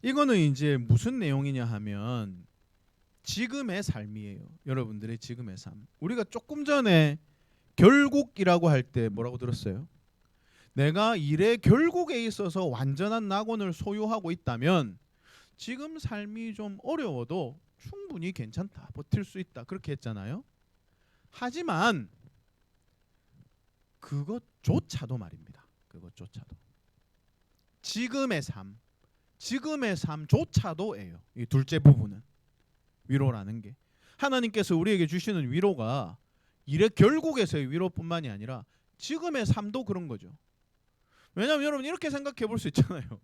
이거는 이제 무슨 내용이냐 하면 지금의 삶이에요. 여러분들의 지금의 삶. 우리가 조금 전에 결국이라고 할 때 뭐라고 들었어요? 내가 일의 결국에 있어서 완전한 낙원을 소유하고 있다면 지금 삶이 좀 어려워도 충분히 괜찮다. 버틸 수 있다. 그렇게 했잖아요. 하지만 그것조차도 말입니다. 그것조차도. 지금의 삶조차도예요. 이 둘째 부분은 위로라는 게 하나님께서 우리에게 주시는 위로가 일의 결국에서의 위로뿐만이 아니라 지금의 삶도 그런 거죠. 왜냐하면 여러분 이렇게 생각해 볼 수 있잖아요.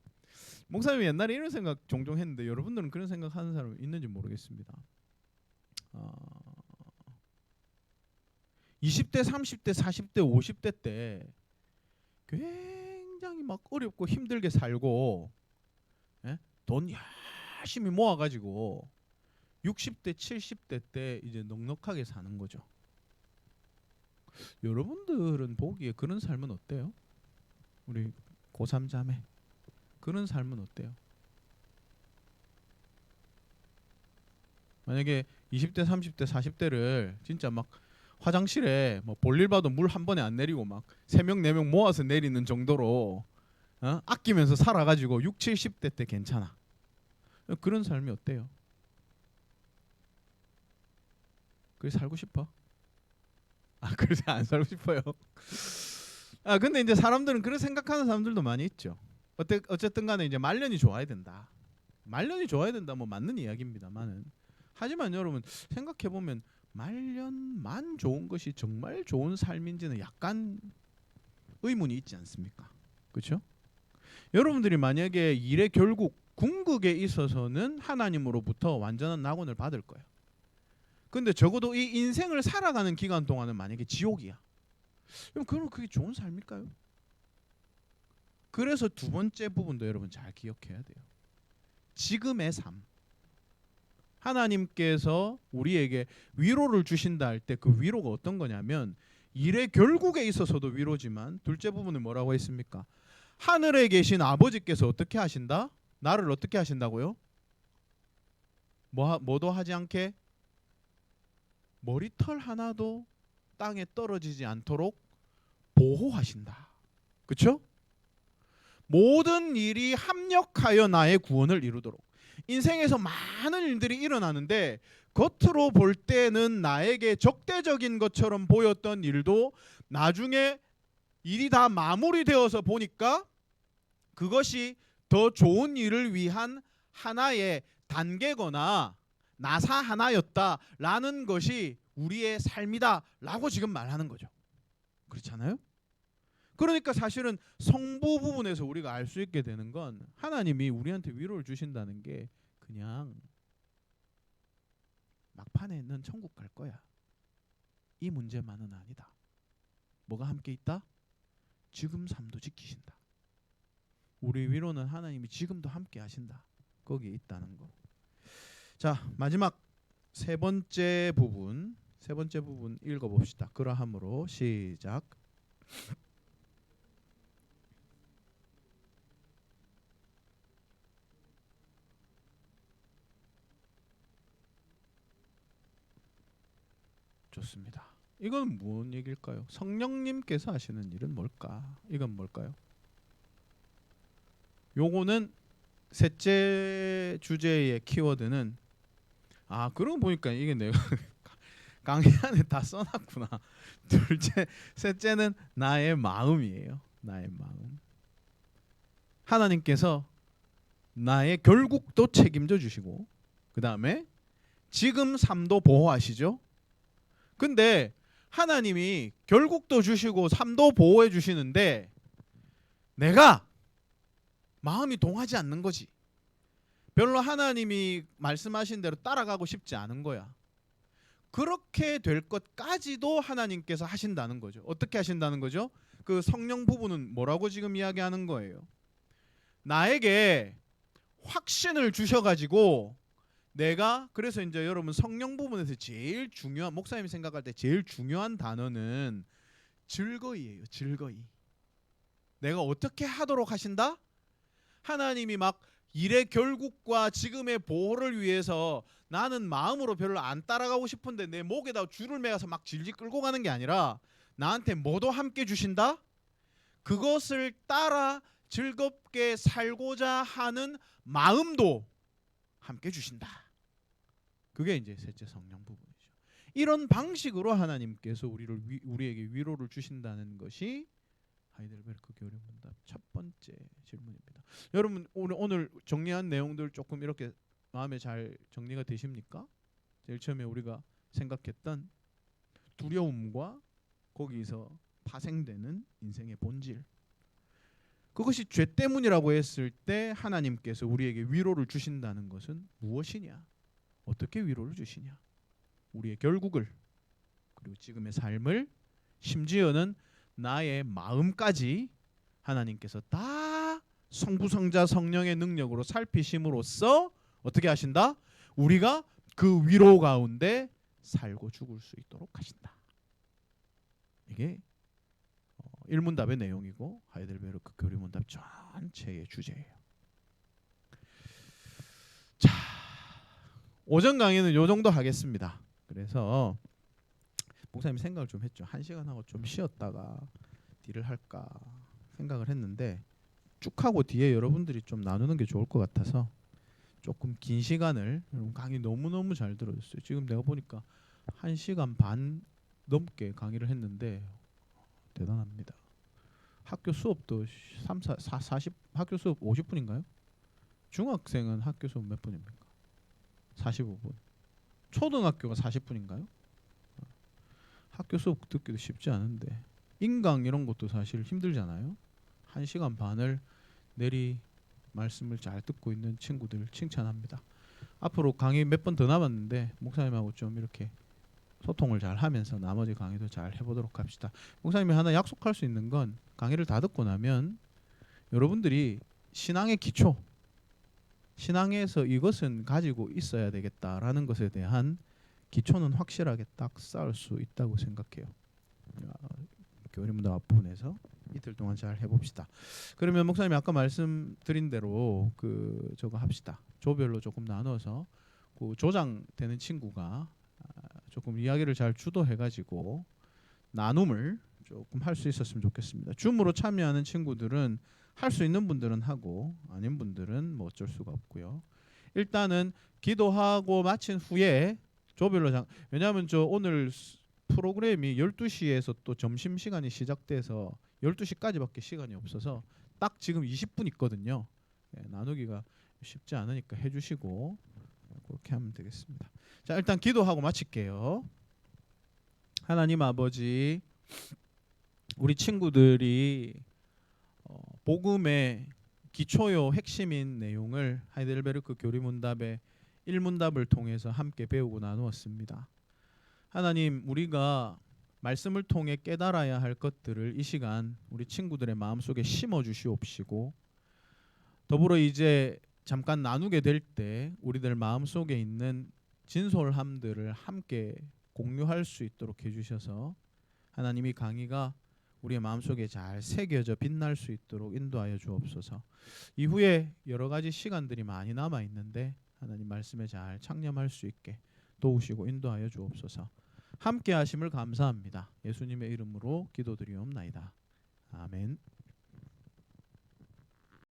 목사님이 옛날에 이런 생각 종종 했는데 여러분들은 그런 생각하는 사람 있는지 모르겠습니다. 20대, 30대, 40대, 50대 때 굉장히 막 어렵고 힘들게 살고 돈 열심히 모아가지고 60대, 70대 때 이제 넉넉하게 사는 거죠. 여러분들은 보기에 그런 삶은 어때요? 우리 고3 자매 그런 삶은 어때요? 만약에 20대, 30대, 40대를 진짜 막 화장실에 뭐 볼일 봐도 물 한 번에 안 내리고 막 3명, 4명 모아서 내리는 정도로 아끼면서 살아가지고 6, 70대 때 괜찮아. 그런 삶이 어때요? 그래 살고 싶어? 그래서 안 살고 싶어요. 근데 이제 사람들은 그런 생각하는 사람들도 많이 있죠. 어쨌든 간에 이제 말년이 좋아야 된다. 말년이 좋아야 된다 뭐 맞는 이야기입니다만은 하지만 여러분 생각해 보면 말년만 좋은 것이 정말 좋은 삶인지는 약간 의문이 있지 않습니까? 그렇죠? 여러분들이 만약에 일의 결국 궁극에 있어서는 하나님으로부터 완전한 낙원을 받을 거예요. 근데 적어도 이 인생을 살아가는 기간 동안은 만약에 지옥이야. 그럼 그게 좋은 삶일까요? 그래서 두 번째 부분도 여러분 잘 기억해야 돼요. 지금의 삶. 하나님께서 우리에게 위로를 주신다 할 때 그 위로가 어떤 거냐면 일의 결국에 있어서도 위로지만 둘째 부분은 뭐라고 했습니까? 하늘에 계신 아버지께서 어떻게 하신다? 나를 어떻게 하신다고요? 뭐도 하지 않게 머리털 하나도 땅에 떨어지지 않도록 보호하신다. 그렇죠? 모든 일이 합력하여 나의 구원을 이루도록. 인생에서 많은 일들이 일어나는데 겉으로 볼 때는 나에게 적대적인 것처럼 보였던 일도 나중에 일이 다 마무리되어서 보니까 그것이 더 좋은 일을 위한 하나의 단계거나 나사 하나였다라는 것이 우리의 삶이다라고 지금 말하는 거죠. 그렇잖아요? 그러니까 사실은 성부 부분에서 우리가 알 수 있게 되는 건 하나님이 우리한테 위로를 주신다는 게 그냥 막판에는 천국 갈 거야. 이 문제만은 아니다. 뭐가 함께 있다? 지금 삶도 지키신다. 우리 위로는 하나님이 지금도 함께 하신다. 거기에 있다는 거. 자, 마지막 세 번째 부분 읽어봅시다. 그러함으로 시작. 좋습니다. 이건 무슨 얘기일까요? 성령님께서 하시는 일은 뭘까? 이건 뭘까요? 요거는 셋째 주제의 키워드는 그러고 보니까 이게 내가 강의 안에 다 써놨구나. 셋째는 나의 마음이에요. 나의 마음. 하나님께서 나의 결국도 책임져 주시고 그 다음에 지금 삶도 보호하시죠. 근데 하나님이 결국도 주시고 삶도 보호해 주시는데 내가 마음이 동하지 않는 거지. 별로 하나님이 말씀하신 대로 따라가고 싶지 않은 거야. 그렇게 될 것까지도 하나님께서 하신다는 거죠. 어떻게 하신다는 거죠? 그 성령 부분은 뭐라고 지금 이야기하는 거예요? 나에게 확신을 주셔가지고 내가 그래서 이제 여러분 성령 부분에서 제일 중요한 목사님이 생각할 때 제일 중요한 단어는 즐거이예요. 즐거이. 내가 어떻게 하도록 하신다? 하나님이 막 일의 결국과 지금의 보호를 위해서 나는 마음으로 별로 안 따라가고 싶은데 내 목에다 줄을 매어서 막 질질 끌고 가는 게 아니라 나한테 뭐도 함께 주신다? 그것을 따라 즐겁게 살고자 하는 마음도 함께 주신다. 그게 이제 셋째 성령 부분이죠. 이런 방식으로 하나님께서 우리에게 위로를 주신다는 것이 하이델베르크 교리 문답 첫 번째 질문입니다. 여러분 오늘 정리한 내용들 조금 이렇게 마음에 잘 정리가 되십니까? 제일 처음에 우리가 생각했던 두려움과 거기서 파생되는 인생의 본질. 그것이 죄 때문이라고 했을 때 하나님께서 우리에게 위로를 주신다는 것은 무엇이냐? 어떻게 위로를 주시냐? 우리의 결국을 그리고 지금의 삶을 심지어는 나의 마음까지 하나님께서 다 성부 성자 성령의 능력으로 살피심으로써 어떻게 하신다? 우리가 그 위로 가운데 살고 죽을 수 있도록 하신다. 이게 일문답의 내용이고 하이델베르크 교리문답 전체의 주제예요. 자, 오전 강의는 요 정도 하겠습니다. 그래서 목사님 생각을 좀 했죠. 1시간 하고 좀 쉬었다가 딜을 할까 생각을 했는데 쭉 하고 뒤에 여러분들이 좀 나누는 게 좋을 것 같아서 조금 긴 시간을 여러분 강의 너무너무 잘 들어줬어요. 지금 내가 보니까 1시간 반 넘게 강의를 했는데 대단합니다. 학교 수업도 40 학교 수업 50분인가요? 중학생은 학교 수업 몇 분입니까? 45분. 초등학교가 40분인가요? 학교 수업 듣기도 쉽지 않은데 인강 이런 것도 사실 힘들잖아요. 1시간 반을 내리 말씀을 잘 듣고 있는 친구들 칭찬합니다. 앞으로 강의 몇 번 더 남았는데 목사님하고 좀 이렇게 소통을 잘 하면서 나머지 강의도 잘 해보도록 합시다. 목사님이 하나 약속할 수 있는 건 강의를 다 듣고 나면 여러분들이 신앙의 기초, 신앙에서 이것은 가지고 있어야 되겠다라는 것에 대한 기초는 확실하게 딱 쌓을 수 있다고 생각해요. 교리문답 앞부분에서 이틀 동안 잘 해봅시다. 그러면 목사님이 아까 말씀드린 대로 저거 합시다. 조별로 조금 나눠서 그 조장되는 친구가 조금 이야기를 잘 주도해가지고 나눔을 조금 할 수 있었으면 좋겠습니다. 줌으로 참여하는 친구들은 할 수 있는 분들은 하고 아닌 분들은 뭐 어쩔 수가 없고요. 일단은 기도하고 마친 후에 조별로 왜냐하면 저 오늘 프로그램이 12시에서 또 점심시간이 시작돼서 12시까지밖에 시간이 없어서 딱 지금 20분 있거든요. 나누기가 쉽지 않으니까 해주시고 그렇게 하면 되겠습니다. 자, 일단 기도하고 마칠게요. 하나님 아버지, 우리 친구들이 복음의 기초요 핵심인 내용을 하이델베르크 교리문답의 1문답을 통해서 함께 배우고 나누었습니다. 하나님, 우리가 말씀을 통해 깨달아야 할 것들을 이 시간 우리 친구들의 마음속에 심어 주시옵시고 더불어 이제 잠깐 나누게 될 때 우리들 마음속에 있는 진솔함들을 함께 공유할 수 있도록 해주셔서 하나님이 강의가 우리의 마음속에 잘 새겨져 빛날 수 있도록 인도하여 주옵소서. 이후에 여러 가지 시간들이 많이 남아 있는데 하나님 말씀에 잘 창념할 수 있게 도우시고 인도하여 주옵소서. 함께 하심을 감사합니다. 예수님의 이름으로 기도드리옵나이다. 아멘.